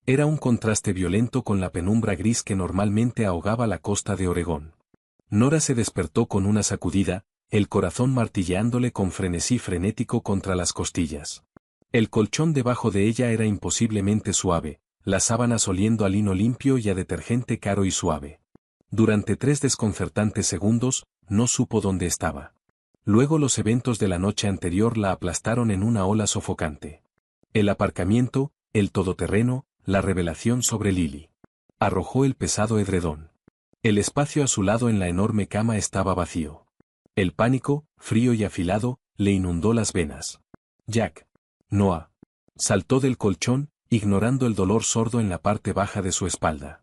Era un contraste violento con la penumbra gris que normalmente ahogaba la costa de Oregón. Nora se despertó con una sacudida, el corazón martilleándole con frenesí frenético contra las costillas. El colchón debajo de ella era imposiblemente suave, las sábanas oliendo a lino limpio y a detergente caro y suave. Durante 3 desconcertantes segundos, no supo dónde estaba. Luego los eventos de la noche anterior la aplastaron en una ola sofocante. El aparcamiento, el todoterreno, la revelación sobre Lily. Arrojó el pesado edredón. El espacio a su lado en la enorme cama estaba vacío. El pánico, frío y afilado, le inundó las venas. Jack. Noah. Saltó del colchón, ignorando el dolor sordo en la parte baja de su espalda.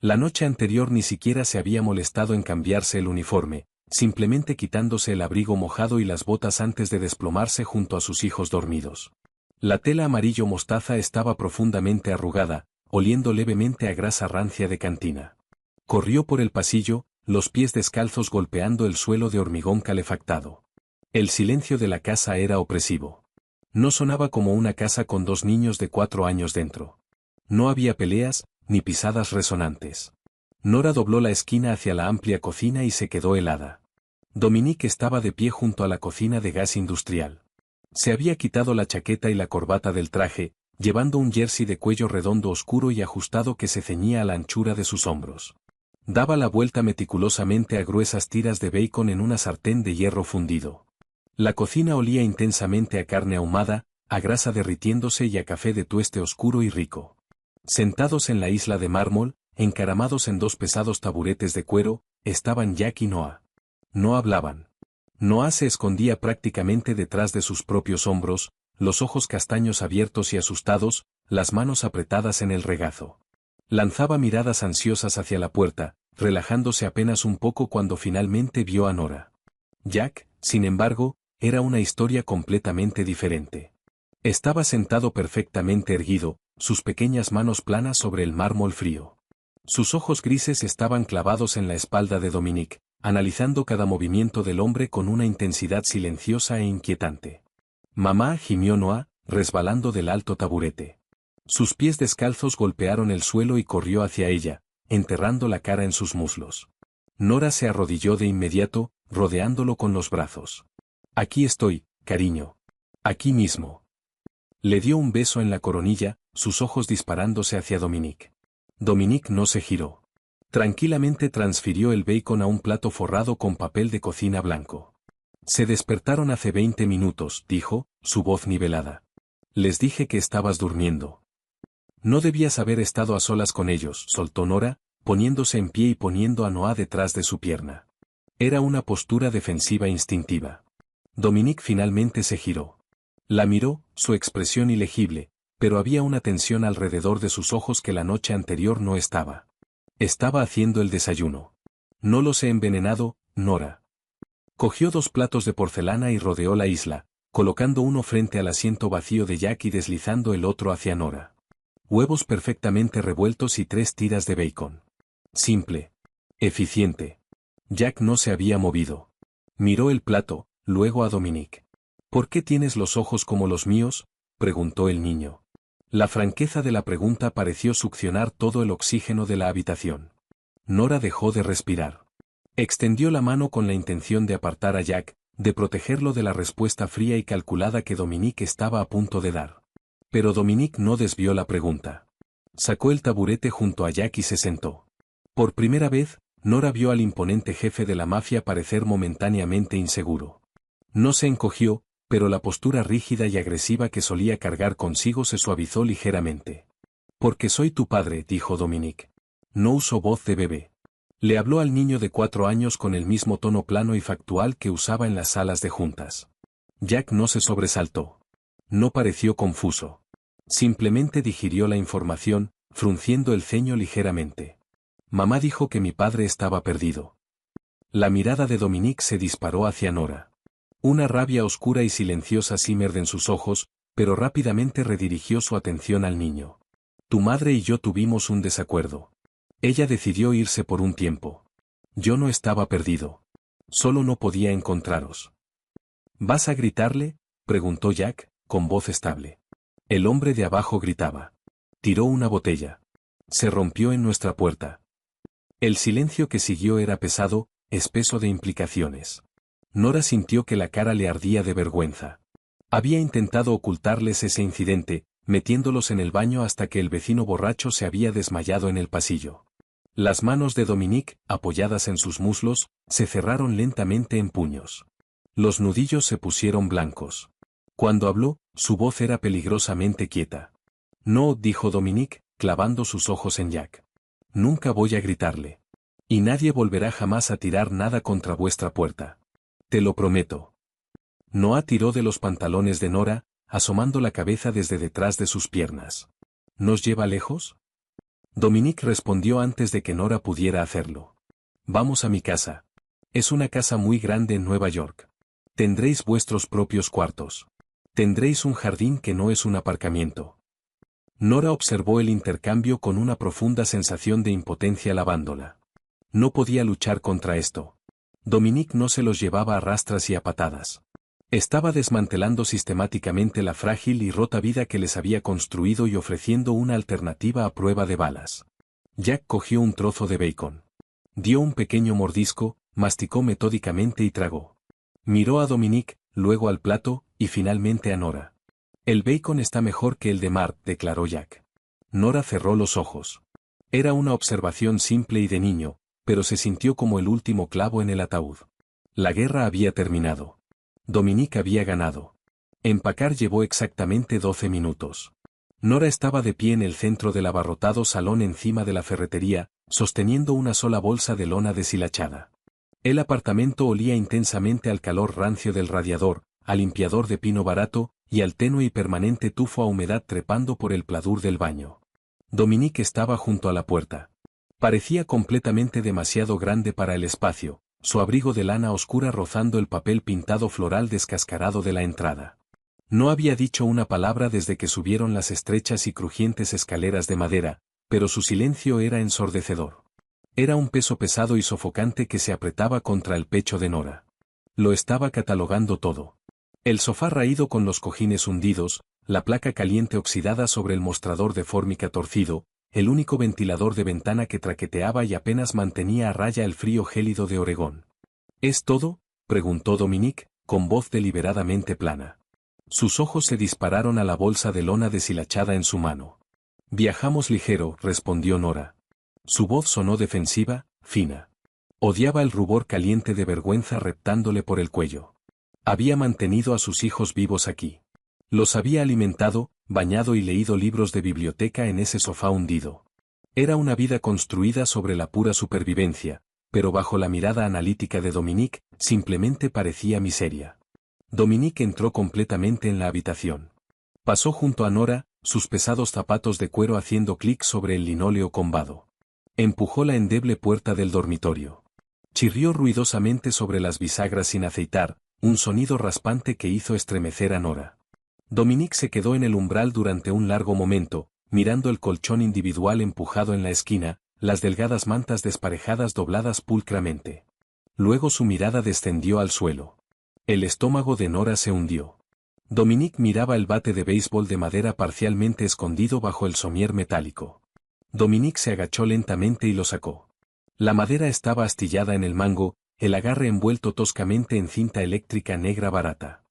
La noche anterior ni siquiera se había molestado en cambiarse el uniforme, simplemente quitándose el abrigo mojado y las botas antes de desplomarse junto a sus hijos dormidos. La tela amarillo mostaza estaba profundamente arrugada, oliendo levemente a grasa rancia de cantina. Corrió por el pasillo, los pies descalzos golpeando el suelo de hormigón calefactado. El silencio de la casa era opresivo. No sonaba como una casa con 2 niños de 4 años dentro. No había peleas, ni pisadas resonantes. Nora dobló la esquina hacia la amplia cocina y se quedó helada. Dominique estaba de pie junto a la cocina de gas industrial. Se había quitado la chaqueta y la corbata del traje, llevando un jersey de cuello redondo oscuro y ajustado que se ceñía a la anchura de sus hombros. Daba la vuelta meticulosamente a gruesas tiras de bacon en una sartén de hierro fundido. La cocina olía intensamente a carne ahumada, a grasa derritiéndose y a café de tueste oscuro y rico. Sentados en la isla de mármol, encaramados en 2 pesados taburetes de cuero, estaban Jack y Noah. No hablaban. Noah se escondía prácticamente detrás de sus propios hombros, los ojos castaños abiertos y asustados, las manos apretadas en el regazo. Lanzaba miradas ansiosas hacia la puerta, relajándose apenas un poco cuando finalmente vio a Nora. Jack, sin embargo, era una historia completamente diferente. Estaba sentado perfectamente erguido, sus pequeñas manos planas sobre el mármol frío. Sus ojos grises estaban clavados en la espalda de Dominique, analizando cada movimiento del hombre con una intensidad silenciosa e inquietante. Mamá, gimió Noah, resbalando del alto taburete. Sus pies descalzos golpearon el suelo y corrió hacia ella, enterrando la cara en sus muslos. Nora se arrodilló de inmediato, rodeándolo con los brazos. Aquí estoy, cariño. Aquí mismo. Le dio un beso en la coronilla, sus ojos disparándose hacia Dominique. Dominique no se giró. Tranquilamente transfirió el bacon a un plato forrado con papel de cocina blanco. Se despertaron hace 20 minutos, dijo, su voz nivelada. Les dije que estabas durmiendo. No debías haber estado a solas con ellos, soltó Nora, poniéndose en pie y poniendo a Noah detrás de su pierna. Era una postura defensiva instintiva. Dominique finalmente se giró. La miró, su expresión ilegible, pero había una tensión alrededor de sus ojos que la noche anterior no estaba. Estaba haciendo el desayuno. No los he envenenado, Nora. Cogió 2 platos de porcelana y rodeó la isla, colocando uno frente al asiento vacío de Jack y deslizando el otro hacia Nora. Huevos perfectamente revueltos y 3 tiras de bacon. Simple. Eficiente. Jack no se había movido. Miró el plato, luego a Dominique. ¿Por qué tienes los ojos como los míos?, preguntó el niño. La franqueza de la pregunta pareció succionar todo el oxígeno de la habitación. Nora dejó de respirar. Extendió la mano con la intención de apartar a Jack, de protegerlo de la respuesta fría y calculada que Dominique estaba a punto de dar. Pero Dominique no desvió la pregunta. Sacó el taburete junto a Jack y se sentó. Por primera vez, Nora vio al imponente jefe de la mafia parecer momentáneamente inseguro. No se encogió, pero la postura rígida y agresiva que solía cargar consigo se suavizó ligeramente. Porque soy tu padre, dijo Dominique. No usó voz de bebé. Le habló al niño de 4 años con el mismo tono plano y factual que usaba en las salas de juntas. Jack no se sobresaltó. No pareció confuso. Simplemente digirió la información, frunciendo el ceño ligeramente. Mamá dijo que mi padre estaba perdido. La mirada de Dominique se disparó hacia Nora. Una rabia oscura y silenciosa simmerd en sus ojos, pero rápidamente redirigió su atención al niño. Tu madre y yo tuvimos un desacuerdo. Ella decidió irse por un tiempo. Yo no estaba perdido. Solo no podía encontraros. ¿Vas a gritarle?, preguntó Jack, con voz estable. El hombre de abajo gritaba. Tiró una botella. Se rompió en nuestra puerta. El silencio que siguió era pesado, espeso de implicaciones. Nora sintió que la cara le ardía de vergüenza. Había intentado ocultarles ese incidente, metiéndolos en el baño hasta que el vecino borracho se había desmayado en el pasillo. Las manos de Dominique, apoyadas en sus muslos, se cerraron lentamente en puños. Los nudillos se pusieron blancos. Cuando habló, su voz era peligrosamente quieta. No, dijo Dominique, clavando sus ojos en Jack. Nunca voy a gritarle. Y nadie volverá jamás a tirar nada contra vuestra puerta. Te lo prometo. Noah tiró de los pantalones de Nora, asomando la cabeza desde detrás de sus piernas. ¿Nos lleva lejos? Dominique respondió antes de que Nora pudiera hacerlo. Vamos a mi casa. Es una casa muy grande en Nueva York. Tendréis vuestros propios cuartos. Tendréis un jardín que no es un aparcamiento. Nora observó el intercambio con una profunda sensación de impotencia lavándola. No podía luchar contra esto. Dominique no se los llevaba a rastras y a patadas. Estaba desmantelando sistemáticamente la frágil y rota vida que les había construido y ofreciendo una alternativa a prueba de balas. Jack cogió un trozo de bacon. Dio un pequeño mordisco, masticó metódicamente y tragó. Miró a Dominique, luego al plato, y finalmente a Nora. El bacon está mejor que el de Mark, declaró Jack. Nora cerró los ojos. Era una observación simple y de niño, pero se sintió como el último clavo en el ataúd. La guerra había terminado. Dominique había ganado. Empacar llevó exactamente 12 minutos. Nora estaba de pie en el centro del abarrotado salón encima de la ferretería, sosteniendo una sola bolsa de lona deshilachada. El apartamento olía intensamente al calor rancio del radiador, al limpiador de pino barato, y al tenue y permanente tufo a humedad trepando por el pladur del baño. Dominique estaba junto a la puerta. Parecía completamente demasiado grande para el espacio, su abrigo de lana oscura rozando el papel pintado floral descascarado de la entrada. No había dicho una palabra desde que subieron las estrechas y crujientes escaleras de madera, pero su silencio era ensordecedor. Era un peso pesado y sofocante que se apretaba contra el pecho de Nora. Lo estaba catalogando todo. El sofá raído con los cojines hundidos, la placa caliente oxidada sobre el mostrador de fórmica torcido, el único ventilador de ventana que traqueteaba y apenas mantenía a raya el frío gélido de Oregón. ¿Es todo?, preguntó Dominique, con voz deliberadamente plana. Sus ojos se dispararon a la bolsa de lona deshilachada en su mano. Viajamos ligero, respondió Nora. Su voz sonó defensiva, fina. Odiaba el rubor caliente de vergüenza reptándole por el cuello. Había mantenido a sus hijos vivos aquí. Los había alimentado, bañado y leído libros de biblioteca en ese sofá hundido. Era una vida construida sobre la pura supervivencia, pero bajo la mirada analítica de Dominique, simplemente parecía miseria. Dominique entró completamente en la habitación. Pasó junto a Nora, sus pesados zapatos de cuero haciendo clic sobre el linóleo combado. Empujó la endeble puerta del dormitorio. Chirrió ruidosamente sobre las bisagras sin aceitar, un sonido raspante que hizo estremecer a Nora. Dominique se quedó en el umbral durante un largo momento, mirando el colchón individual empujado en la esquina, las delgadas mantas desparejadas dobladas pulcramente. Luego su mirada descendió al suelo. El estómago de Nora se hundió. Dominique miraba el bate de béisbol de madera parcialmente escondido bajo el somier metálico. Dominique se agachó lentamente y lo sacó. La madera estaba astillada en el mango, el agarre envuelto toscamente en cinta eléctrica negra barata.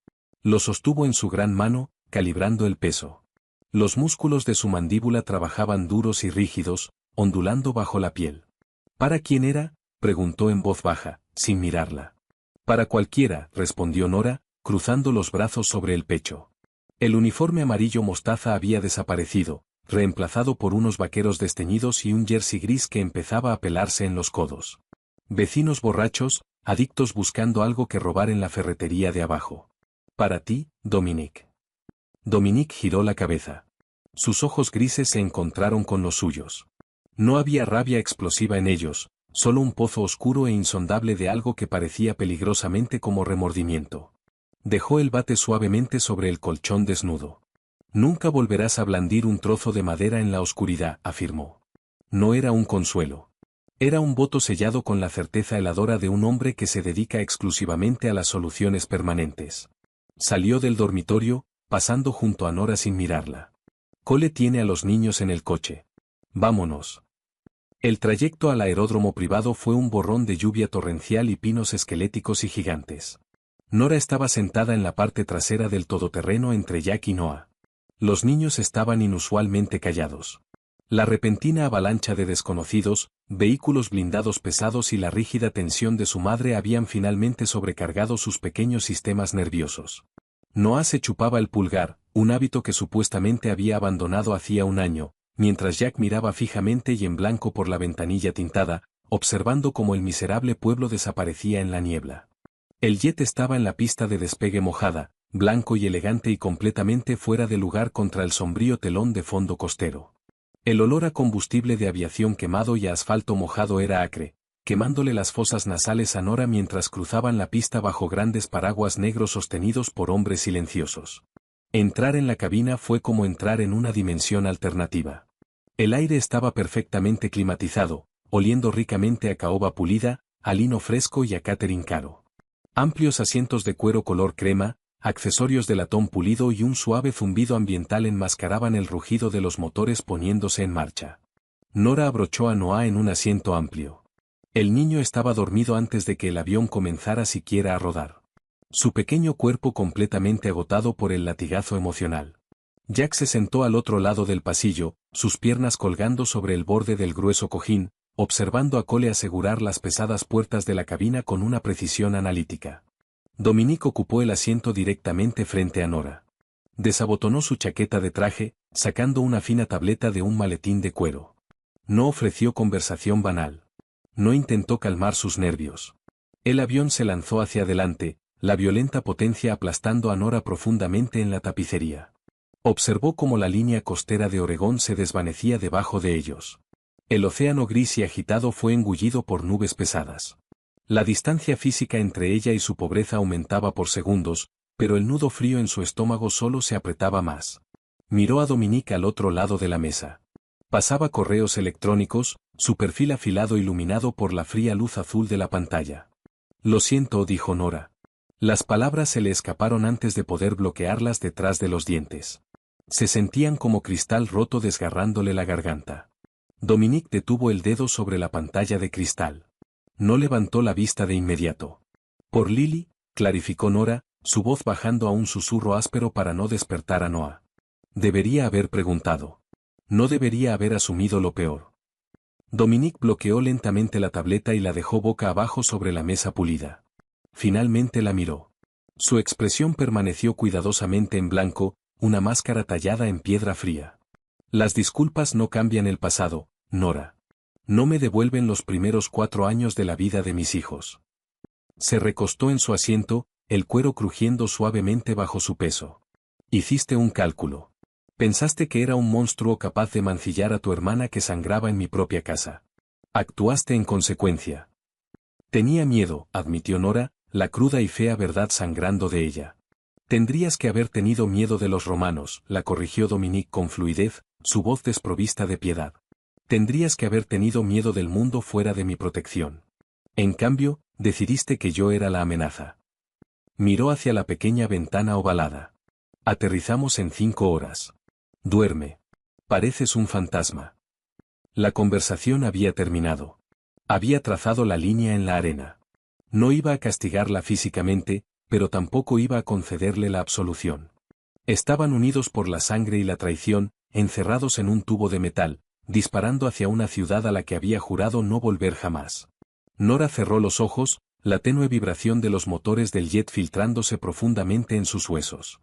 Lo sostuvo en su gran mano, calibrando el peso. Los músculos de su mandíbula trabajaban duros y rígidos, ondulando bajo la piel. ¿Para quién era?, preguntó en voz baja, sin mirarla. Para cualquiera, respondió Nora, cruzando los brazos sobre el pecho. El uniforme amarillo mostaza había desaparecido, reemplazado por unos vaqueros desteñidos y un jersey gris que empezaba a pelarse en los codos. Vecinos borrachos, adictos buscando algo que robar en la ferretería de abajo. Para ti, Dominique. Dominique giró la cabeza. Sus ojos grises se encontraron con los suyos. No había rabia explosiva en ellos, solo un pozo oscuro e insondable de algo que parecía peligrosamente como remordimiento. Dejó el bate suavemente sobre el colchón desnudo. Nunca volverás a blandir un trozo de madera en la oscuridad, afirmó. No era un consuelo. Era un voto sellado con la certeza heladora de un hombre que se dedica exclusivamente a las soluciones permanentes. Salió del dormitorio, pasando junto a Nora sin mirarla. Cole tiene a los niños en el coche. Vámonos. El trayecto al aeródromo privado fue un borrón de lluvia torrencial y pinos esqueléticos y gigantes. Nora estaba sentada en la parte trasera del todoterreno entre Jack y Noah. Los niños estaban inusualmente callados. La repentina avalancha de desconocidos, vehículos blindados pesados y la rígida tensión de su madre habían finalmente sobrecargado sus pequeños sistemas nerviosos. Noah se chupaba el pulgar, un hábito que supuestamente había abandonado hacía un año, mientras Jack miraba fijamente y en blanco por la ventanilla tintada, observando cómo el miserable pueblo desaparecía en la niebla. El jet estaba en la pista de despegue mojada, blanco y elegante y completamente fuera de lugar contra el sombrío telón de fondo costero. El olor a combustible de aviación quemado y a asfalto mojado era acre, quemándole las fosas nasales a Nora mientras cruzaban la pista bajo grandes paraguas negros sostenidos por hombres silenciosos. Entrar en la cabina fue como entrar en una dimensión alternativa. El aire estaba perfectamente climatizado, oliendo ricamente a caoba pulida, a lino fresco y a catering caro. Amplios asientos de cuero color crema, accesorios de latón pulido y un suave zumbido ambiental enmascaraban el rugido de los motores poniéndose en marcha. Nora abrochó a Noah en un asiento amplio. El niño estaba dormido antes de que el avión comenzara siquiera a rodar. Su pequeño cuerpo completamente agotado por el latigazo emocional. Jack se sentó al otro lado del pasillo, sus piernas colgando sobre el borde del grueso cojín, observando a Cole asegurar las pesadas puertas de la cabina con una precisión analítica. Dominique ocupó el asiento directamente frente a Nora. Desabotonó su chaqueta de traje, sacando una fina tableta de un maletín de cuero. No ofreció conversación banal. No intentó calmar sus nervios. El avión se lanzó hacia adelante, la violenta potencia aplastando a Nora profundamente en la tapicería. Observó cómo la línea costera de Oregón se desvanecía debajo de ellos. El océano gris y agitado fue engullido por nubes pesadas. La distancia física entre ella y su pobreza aumentaba por segundos, pero el nudo frío en su estómago solo se apretaba más. Miró a Dominique al otro lado de la mesa. Pasaba correos electrónicos, su perfil afilado iluminado por la fría luz azul de la pantalla. Lo siento, dijo Nora. Las palabras se le escaparon antes de poder bloquearlas detrás de los dientes. Se sentían como cristal roto desgarrándole la garganta. Dominique detuvo el dedo sobre la pantalla de cristal. No levantó la vista de inmediato. Por Lily, clarificó Nora, su voz bajando a un susurro áspero para no despertar a Noah. Debería haber preguntado. No debería haber asumido lo peor. Dominique bloqueó lentamente la tableta y la dejó boca abajo sobre la mesa pulida. Finalmente la miró. Su expresión permaneció cuidadosamente en blanco, una máscara tallada en piedra fría. Las disculpas no cambian el pasado, Nora. No me devuelven los primeros 4 años de la vida de mis hijos. Se recostó en su asiento, el cuero crujiendo suavemente bajo su peso. Hiciste un cálculo. Pensaste que era un monstruo capaz de mancillar a tu hermana que sangraba en mi propia casa. Actuaste en consecuencia. Tenía miedo, admitió Nora, la cruda y fea verdad sangrando de ella. Tendrías que haber tenido miedo de los romanos, la corrigió Dominique con fluidez, su voz desprovista de piedad. Tendrías que haber tenido miedo del mundo fuera de mi protección. En cambio, decidiste que yo era la amenaza. Miró hacia la pequeña ventana ovalada. Aterrizamos en 5 horas. Duerme. Pareces un fantasma. La conversación había terminado. Había trazado la línea en la arena. No iba a castigarla físicamente, pero tampoco iba a concederle la absolución. Estaban unidos por la sangre y la traición, encerrados en un tubo de metal, disparando hacia una ciudad a la que había jurado no volver jamás. Nora cerró los ojos, la tenue vibración de los motores del jet filtrándose profundamente en sus huesos.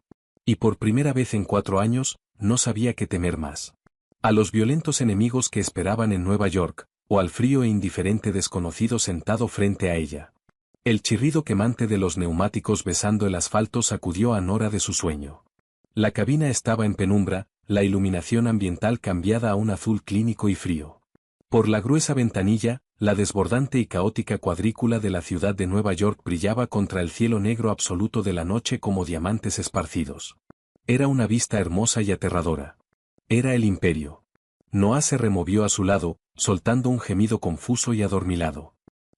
Y por primera vez en 4 años, no sabía qué temer más. A los violentos enemigos que esperaban en Nueva York, o al frío e indiferente desconocido sentado frente a ella. El chirrido quemante de los neumáticos besando el asfalto sacudió a Nora de su sueño. La cabina estaba en penumbra, la iluminación ambiental cambiada a un azul clínico y frío. Por la gruesa ventanilla, la desbordante y caótica cuadrícula de la ciudad de Nueva York brillaba contra el cielo negro absoluto de la noche como diamantes esparcidos. Era una vista hermosa y aterradora. Era el imperio. Noah se removió a su lado, soltando un gemido confuso y adormilado.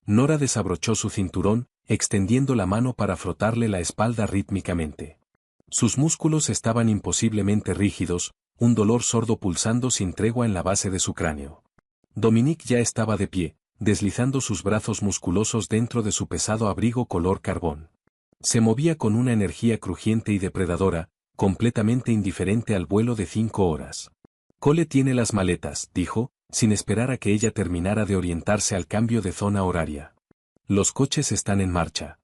Nora desabrochó su cinturón, extendiendo la mano para frotarle la espalda rítmicamente. Sus músculos estaban imposiblemente rígidos, un dolor sordo pulsando sin tregua en la base de su cráneo. Dominique ya estaba de pie, deslizando sus brazos musculosos dentro de su pesado abrigo color carbón. Se movía con una energía crujiente y depredadora, completamente indiferente al vuelo de 5 horas. Cole tiene las maletas, dijo, sin esperar a que ella terminara de orientarse al cambio de zona horaria. Los coches están en marcha.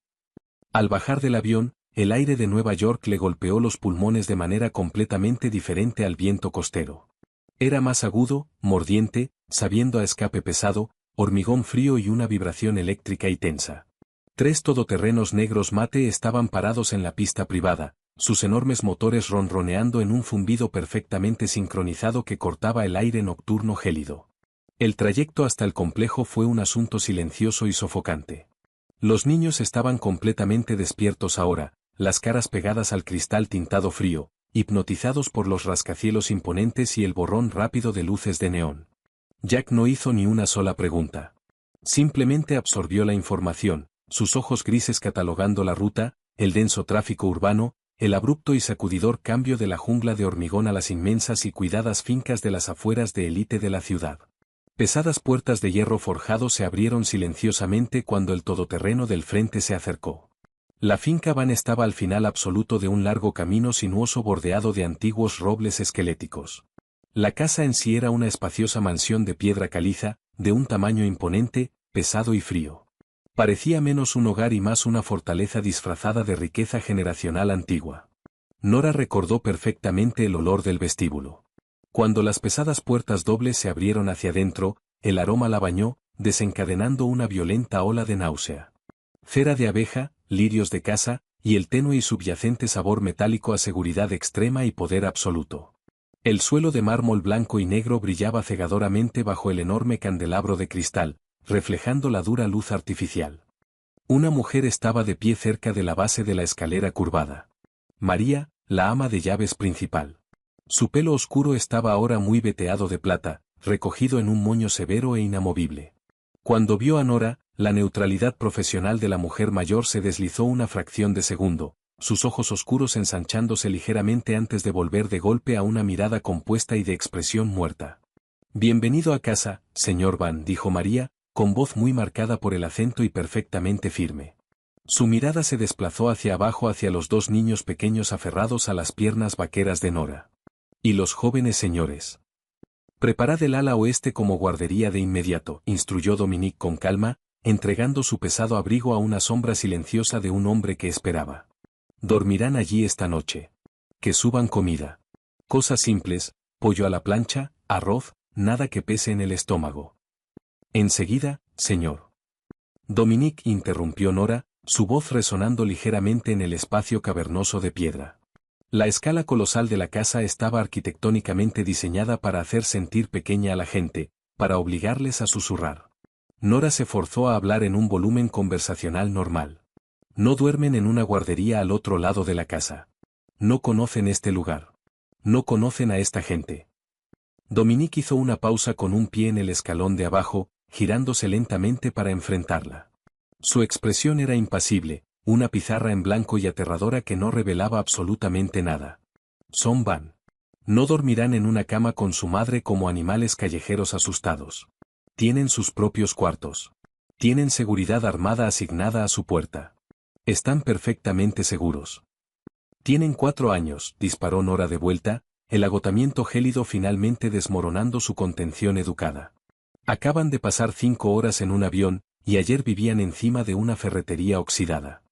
Al bajar del avión, el aire de Nueva York le golpeó los pulmones de manera completamente diferente al viento costero. Era más agudo, mordiente, sabiendo a escape pesado, hormigón frío y una vibración eléctrica y tensa. 3 todoterrenos negros mate estaban parados en la pista privada, sus enormes motores ronroneando en un zumbido perfectamente sincronizado que cortaba el aire nocturno gélido. El trayecto hasta el complejo fue un asunto silencioso y sofocante. Los niños estaban completamente despiertos ahora, las caras pegadas al cristal tintado frío, hipnotizados por los rascacielos imponentes y el borrón rápido de luces de neón. Jack no hizo ni una sola pregunta. Simplemente absorbió la información, sus ojos grises catalogando la ruta, el denso tráfico urbano, el abrupto y sacudidor cambio de la jungla de hormigón a las inmensas y cuidadas fincas de las afueras de élite de la ciudad. Pesadas puertas de hierro forjado se abrieron silenciosamente cuando el todoterreno del frente se acercó. La finca Van estaba al final absoluto de un largo camino sinuoso bordeado de antiguos robles esqueléticos. La casa en sí era una espaciosa mansión de piedra caliza, de un tamaño imponente, pesado y frío. Parecía menos un hogar y más una fortaleza disfrazada de riqueza generacional antigua. Nora recordó perfectamente el olor del vestíbulo. Cuando las pesadas puertas dobles se abrieron hacia adentro, el aroma la bañó, desencadenando una violenta ola de náusea. Cera de abeja, lirios de casa, y el tenue y subyacente sabor metálico a seguridad extrema y poder absoluto. El suelo de mármol blanco y negro brillaba cegadoramente bajo el enorme candelabro de cristal, reflejando la dura luz artificial. Una mujer estaba de pie cerca de la base de la escalera curvada. María, la ama de llaves principal. Su pelo oscuro estaba ahora muy veteado de plata, recogido en un moño severo e inamovible. Cuando vio a Nora, la neutralidad profesional de la mujer mayor se deslizó una fracción de segundo, sus ojos oscuros ensanchándose ligeramente antes de volver de golpe a una mirada compuesta y de expresión muerta. «Bienvenido a casa, señor Van», dijo María, con voz muy marcada por el acento y perfectamente firme. Su mirada se desplazó hacia abajo hacia los 2 niños pequeños aferrados a las piernas vaqueras de Nora. «Y los jóvenes señores. Preparad el ala oeste como guardería de inmediato», instruyó Dominique con calma, entregando su pesado abrigo a una sombra silenciosa de un hombre que esperaba. «Dormirán allí esta noche. Que suban comida. Cosas simples, pollo a la plancha, arroz, nada que pese en el estómago». «Enseguida, señor». Dominique interrumpió Nora, su voz resonando ligeramente en el espacio cavernoso de piedra. La escala colosal de la casa estaba arquitectónicamente diseñada para hacer sentir pequeña a la gente, para obligarles a susurrar. Nora se forzó a hablar en un volumen conversacional normal. «No duermen en una guardería al otro lado de la casa. No conocen este lugar. No conocen a esta gente». Dominique hizo una pausa con un pie en el escalón de abajo, girándose lentamente para enfrentarla. Su expresión era impasible, una pizarra en blanco y aterradora que no revelaba absolutamente nada. «Son Van. No dormirán en una cama con su madre como animales callejeros asustados. Tienen sus propios cuartos. Tienen seguridad armada asignada a su puerta. Están perfectamente seguros. Tienen 4 años», disparó Nora de vuelta, el agotamiento gélido finalmente desmoronando su contención educada. «Acaban de pasar 5 horas en un avión, y ayer vivían encima de una ferretería oxidada.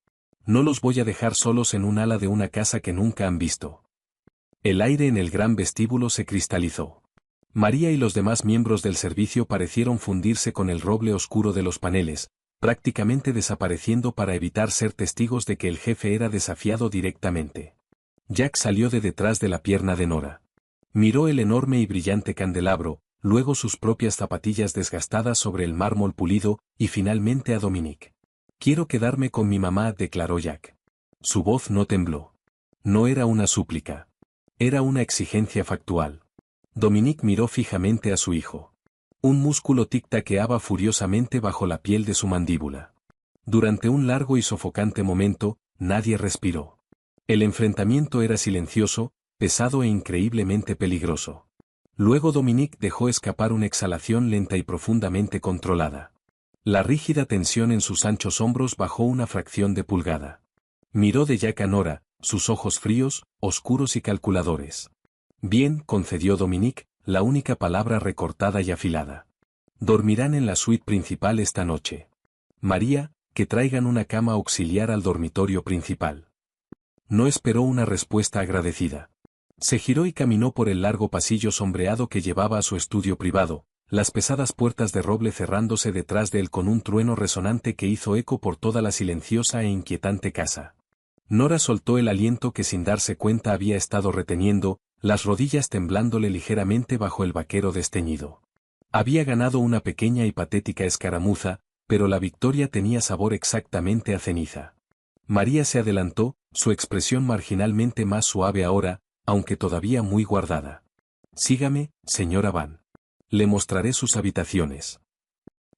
No los voy a dejar solos en un ala de una casa que nunca han visto». El aire en el gran vestíbulo se cristalizó. María y los demás miembros del servicio parecieron fundirse con el roble oscuro de los paneles, prácticamente desapareciendo para evitar ser testigos de que el jefe era desafiado directamente. Jack salió de detrás de la pierna de Nora. Miró el enorme y brillante candelabro, luego sus propias zapatillas desgastadas sobre el mármol pulido, y finalmente a Dominique. «Quiero quedarme con mi mamá», declaró Jack. Su voz no tembló. No era una súplica. Era una exigencia factual. Dominique miró fijamente a su hijo. Un músculo tic-taqueaba furiosamente bajo la piel de su mandíbula. Durante un largo y sofocante momento, nadie respiró. El enfrentamiento era silencioso, pesado e increíblemente peligroso. Luego Dominique dejó escapar una exhalación lenta y profundamente controlada. La rígida tensión en sus anchos hombros bajó una fracción de pulgada. Miró de Jack a Nora, sus ojos fríos, oscuros y calculadores. Bien, concedió Dominique, la única palabra recortada y afilada. Dormirán en la suite principal esta noche. María, que traigan una cama auxiliar al dormitorio principal. No esperó una respuesta agradecida. Se giró y caminó por el largo pasillo sombreado que llevaba a su estudio privado, las pesadas puertas de roble cerrándose detrás de él con un trueno resonante que hizo eco por toda la silenciosa e inquietante casa. Nora soltó el aliento que sin darse cuenta había estado reteniendo, las rodillas temblándole ligeramente bajo el vaquero desteñido. Había ganado una pequeña y patética escaramuza, pero la victoria tenía sabor exactamente a ceniza. María se adelantó, su expresión marginalmente más suave ahora, aunque todavía muy guardada. Sígame, señora Van. Le mostraré sus habitaciones.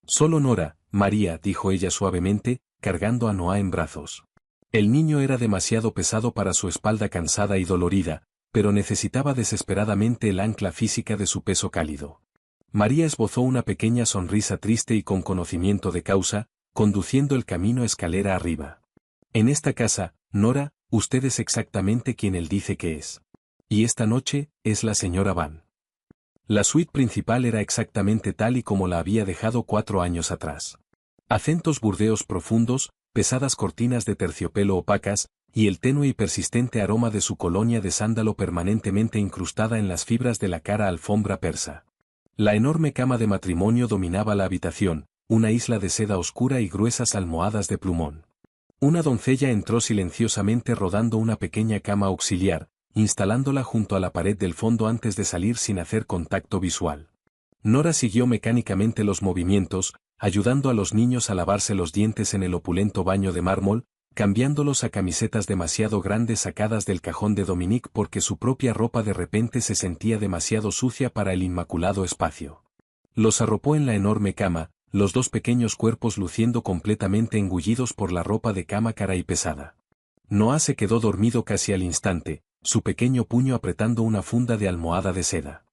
Solo Nora, María, dijo ella suavemente, cargando a Noah en brazos. El niño era demasiado pesado para su espalda cansada y dolorida, pero necesitaba desesperadamente el ancla física de su peso cálido. María esbozó una pequeña sonrisa triste y con conocimiento de causa, conduciendo el camino escalera arriba. En esta casa, Nora, usted es exactamente quien él dice que es. Y esta noche, es la señora Van. La suite principal era exactamente tal y como la había dejado 4 años atrás. Acentos burdeos profundos, pesadas cortinas de terciopelo opacas, y el tenue y persistente aroma de su colonia de sándalo permanentemente incrustada en las fibras de la cara alfombra persa. La enorme cama de matrimonio dominaba la habitación, una isla de seda oscura y gruesas almohadas de plumón. Una doncella entró silenciosamente rodando una pequeña cama auxiliar, instalándola junto a la pared del fondo antes de salir sin hacer contacto visual. Nora siguió mecánicamente los movimientos, ayudando a los niños a lavarse los dientes en el opulento baño de mármol, cambiándolos a camisetas demasiado grandes sacadas del cajón de Dominique porque su propia ropa de repente se sentía demasiado sucia para el inmaculado espacio. Los arropó en la enorme cama, los dos pequeños cuerpos luciendo completamente engullidos por la ropa de cama cara y pesada. Noah se quedó dormido casi al instante, su pequeño puño apretando una funda de almohada de seda.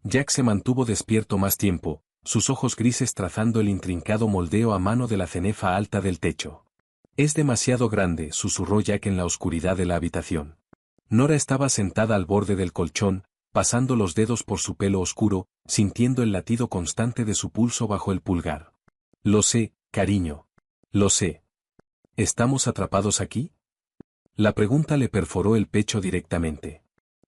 Jack se mantuvo despierto más tiempo, sus ojos grises trazando el intrincado moldeo a mano de la cenefa alta del techo. Es demasiado grande, susurró Jack en la oscuridad de la habitación. Nora estaba sentada al borde del colchón, pasando los dedos por su pelo oscuro, sintiendo el latido constante de su pulso bajo el pulgar. Lo sé, cariño. Lo sé. ¿Estamos atrapados aquí? La pregunta le perforó el pecho directamente.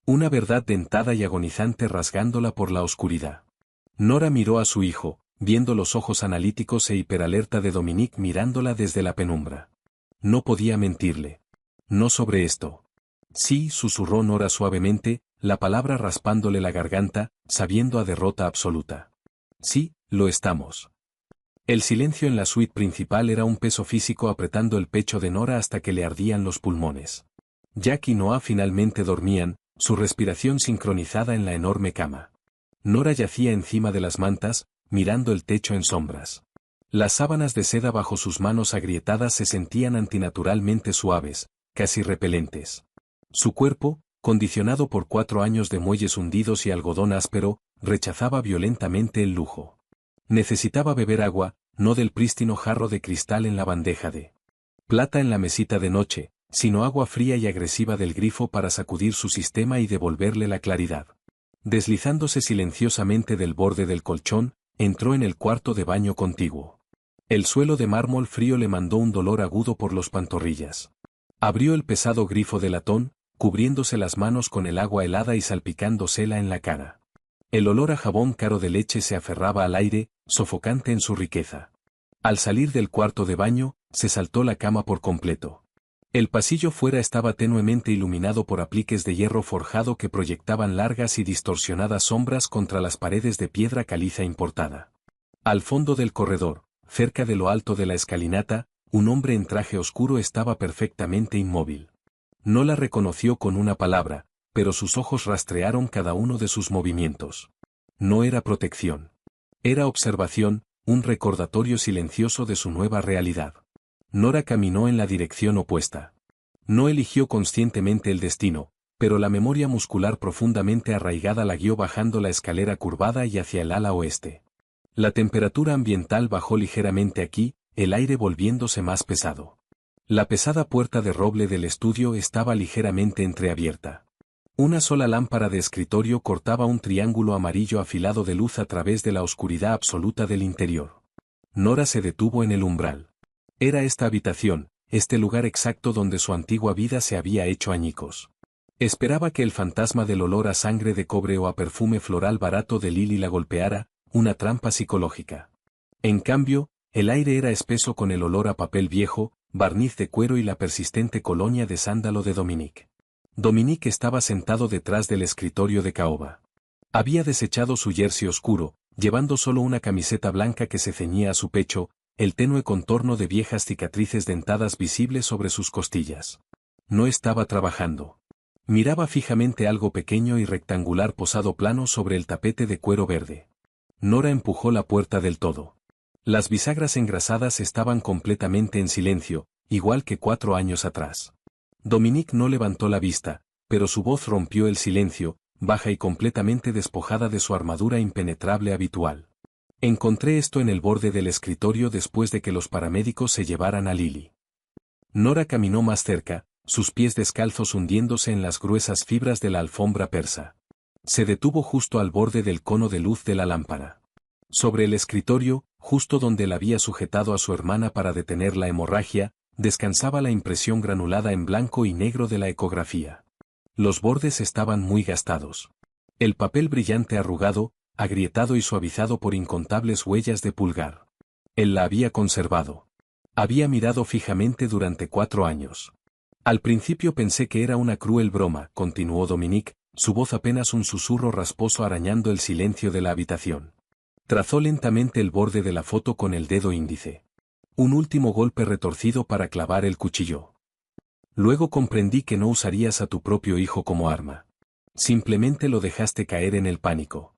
Una verdad dentada y agonizante rasgándola por la oscuridad. Nora miró a su hijo, viendo los ojos analíticos e hiperalerta de Dominique mirándola desde la penumbra. No podía mentirle. No sobre esto. Sí, susurró Nora suavemente, la palabra raspándole la garganta, sabiendo a derrota absoluta. Sí, lo estamos. El silencio en la suite principal era un peso físico apretando el pecho de Nora hasta que le ardían los pulmones. Jack y Noah finalmente dormían, su respiración sincronizada en la enorme cama. Nora yacía encima de las mantas, mirando el techo en sombras. Las sábanas de seda bajo sus manos agrietadas se sentían antinaturalmente suaves, casi repelentes. Su cuerpo, condicionado por 4 años de muelles hundidos y algodón áspero, rechazaba violentamente el lujo. Necesitaba beber agua, no del prístino jarro de cristal en la bandeja de plata en la mesita de noche, sino agua fría y agresiva del grifo para sacudir su sistema y devolverle la claridad. Deslizándose silenciosamente del borde del colchón, entró en el cuarto de baño contiguo. El suelo de mármol frío le mandó un dolor agudo por los pantorrillas. Abrió el pesado grifo de latón, cubriéndose las manos con el agua helada y salpicándosela en la cara. El olor a jabón caro de leche se aferraba al aire, sofocante en su riqueza. Al salir del cuarto de baño, se saltó la cama por completo. El pasillo fuera estaba tenuemente iluminado por apliques de hierro forjado que proyectaban largas y distorsionadas sombras contra las paredes de piedra caliza importada. Al fondo del corredor, cerca de lo alto de la escalinata, un hombre en traje oscuro estaba perfectamente inmóvil. No la reconoció con una palabra, pero sus ojos rastrearon cada uno de sus movimientos. No era protección. Era observación, un recordatorio silencioso de su nueva realidad. Nora caminó en la dirección opuesta. No eligió conscientemente el destino, pero la memoria muscular profundamente arraigada la guió bajando la escalera curvada y hacia el ala oeste. La temperatura ambiental bajó ligeramente aquí, el aire volviéndose más pesado. La pesada puerta de roble del estudio estaba ligeramente entreabierta. Una sola lámpara de escritorio cortaba un triángulo amarillo afilado de luz a través de la oscuridad absoluta del interior. Nora se detuvo en el umbral. Era esta habitación, este lugar exacto donde su antigua vida se había hecho añicos. Esperaba que el fantasma del olor a sangre de cobre o a perfume floral barato de Lily la golpeara, una trampa psicológica. En cambio, el aire era espeso con el olor a papel viejo, barniz de cuero y la persistente colonia de sándalo de Dominique. Dominique estaba sentado detrás del escritorio de caoba. Había desechado su jersey oscuro, llevando solo una camiseta blanca que se ceñía a su pecho, el tenue contorno de viejas cicatrices dentadas visible sobre sus costillas. No estaba trabajando. Miraba fijamente algo pequeño y rectangular posado plano sobre el tapete de cuero verde. Nora empujó la puerta del todo. Las bisagras engrasadas estaban completamente en silencio, igual que 4 años atrás. Dominique no levantó la vista, pero su voz rompió el silencio, baja y completamente despojada de su armadura impenetrable habitual. Encontré esto en el borde del escritorio después de que los paramédicos se llevaran a Lily. Nora caminó más cerca, sus pies descalzos hundiéndose en las gruesas fibras de la alfombra persa. Se detuvo justo al borde del cono de luz de la lámpara. Sobre el escritorio, justo donde la había sujetado a su hermana para detener la hemorragia, descansaba la impresión granulada en blanco y negro de la ecografía. Los bordes estaban muy gastados. El papel brillante arrugado, agrietado y suavizado por incontables huellas de pulgar. Él la había conservado. Había mirado fijamente durante 4 años. Al principio pensé que era una cruel broma, continuó Dominique, su voz apenas un susurro rasposo arañando el silencio de la habitación. Trazó lentamente el borde de la foto con el dedo índice. Un último golpe retorcido para clavar el cuchillo. Luego comprendí que no usarías a tu propio hijo como arma. Simplemente lo dejaste caer en el pánico.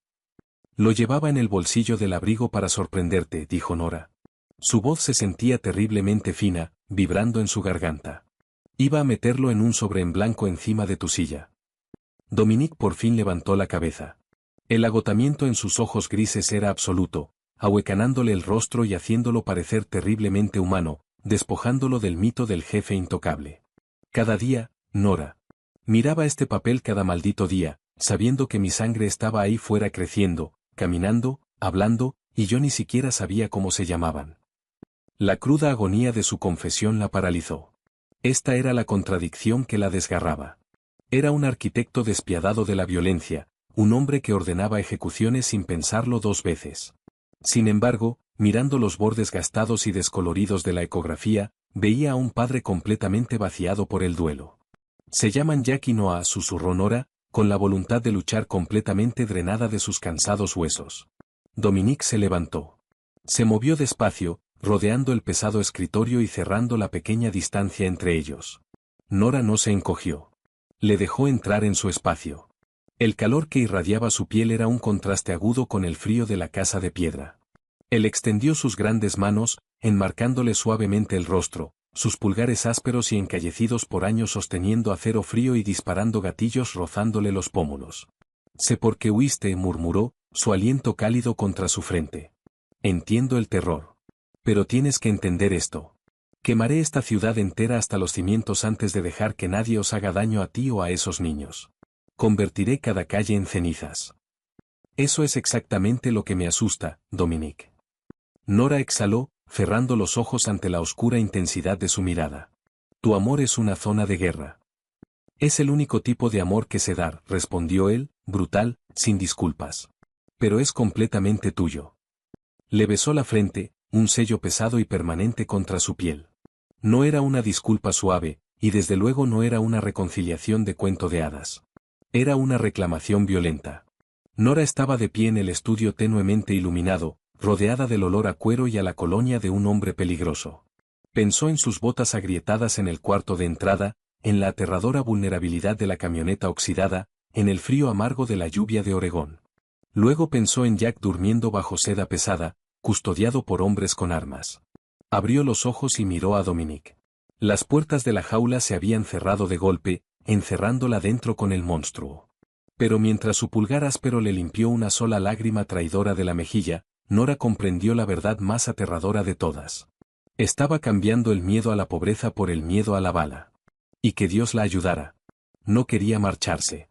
Lo llevaba en el bolsillo del abrigo para sorprenderte, dijo Nora. Su voz se sentía terriblemente fina, vibrando en su garganta. Iba a meterlo en un sobre en blanco encima de tu silla. Dominique por fin levantó la cabeza. El agotamiento en sus ojos grises era absoluto, ahuecanándole el rostro y haciéndolo parecer terriblemente humano, despojándolo del mito del jefe intocable. Cada día, Nora. Miraba este papel cada maldito día, sabiendo que mi sangre estaba ahí fuera creciendo, caminando, hablando, y yo ni siquiera sabía cómo se llamaban. La cruda agonía de su confesión la paralizó. Esta era la contradicción que la desgarraba. Era un arquitecto despiadado de la violencia, un hombre que ordenaba ejecuciones sin pensarlo 2 veces. Sin embargo, mirando los bordes gastados y descoloridos de la ecografía, veía a un padre completamente vaciado por el duelo. Se llaman Jack y Noah, susurró Nora, con la voluntad de luchar completamente drenada de sus cansados huesos. Dominique se levantó. Se movió despacio, rodeando el pesado escritorio y cerrando la pequeña distancia entre ellos. Nora no se encogió. Le dejó entrar en su espacio. El calor que irradiaba su piel era un contraste agudo con el frío de la casa de piedra. Él extendió sus grandes manos, enmarcándole suavemente el rostro, sus pulgares ásperos y encallecidos por años sosteniendo acero frío y disparando gatillos rozándole los pómulos. Sé por qué huiste, murmuró, su aliento cálido contra su frente. Entiendo el terror. Pero tienes que entender esto. Quemaré esta ciudad entera hasta los cimientos antes de dejar que nadie os haga daño a ti o a esos niños. Convertiré cada calle en cenizas. Eso es exactamente lo que me asusta, Dominique. Nora exhaló, cerrando los ojos ante la oscura intensidad de su mirada. Tu amor es una zona de guerra. Es el único tipo de amor que sé dar, respondió él, brutal, sin disculpas. Pero es completamente tuyo. Le besó la frente, un sello pesado y permanente contra su piel. No era una disculpa suave, y desde luego no era una reconciliación de cuento de hadas. Era una reclamación violenta. Nora estaba de pie en el estudio tenuemente iluminado, rodeada del olor a cuero y a la colonia de un hombre peligroso. Pensó en sus botas agrietadas en el cuarto de entrada, en la aterradora vulnerabilidad de la camioneta oxidada, en el frío amargo de la lluvia de Oregón. Luego pensó en Jack durmiendo bajo seda pesada, custodiado por hombres con armas. Abrió los ojos y miró a Dominique. Las puertas de la jaula se habían cerrado de golpe, encerrándola dentro con el monstruo. Pero mientras su pulgar áspero le limpió una sola lágrima traidora de la mejilla, Nora comprendió la verdad más aterradora de todas. Estaba cambiando el miedo a la pobreza por el miedo a la bala. Y que Dios la ayudara. No quería marcharse.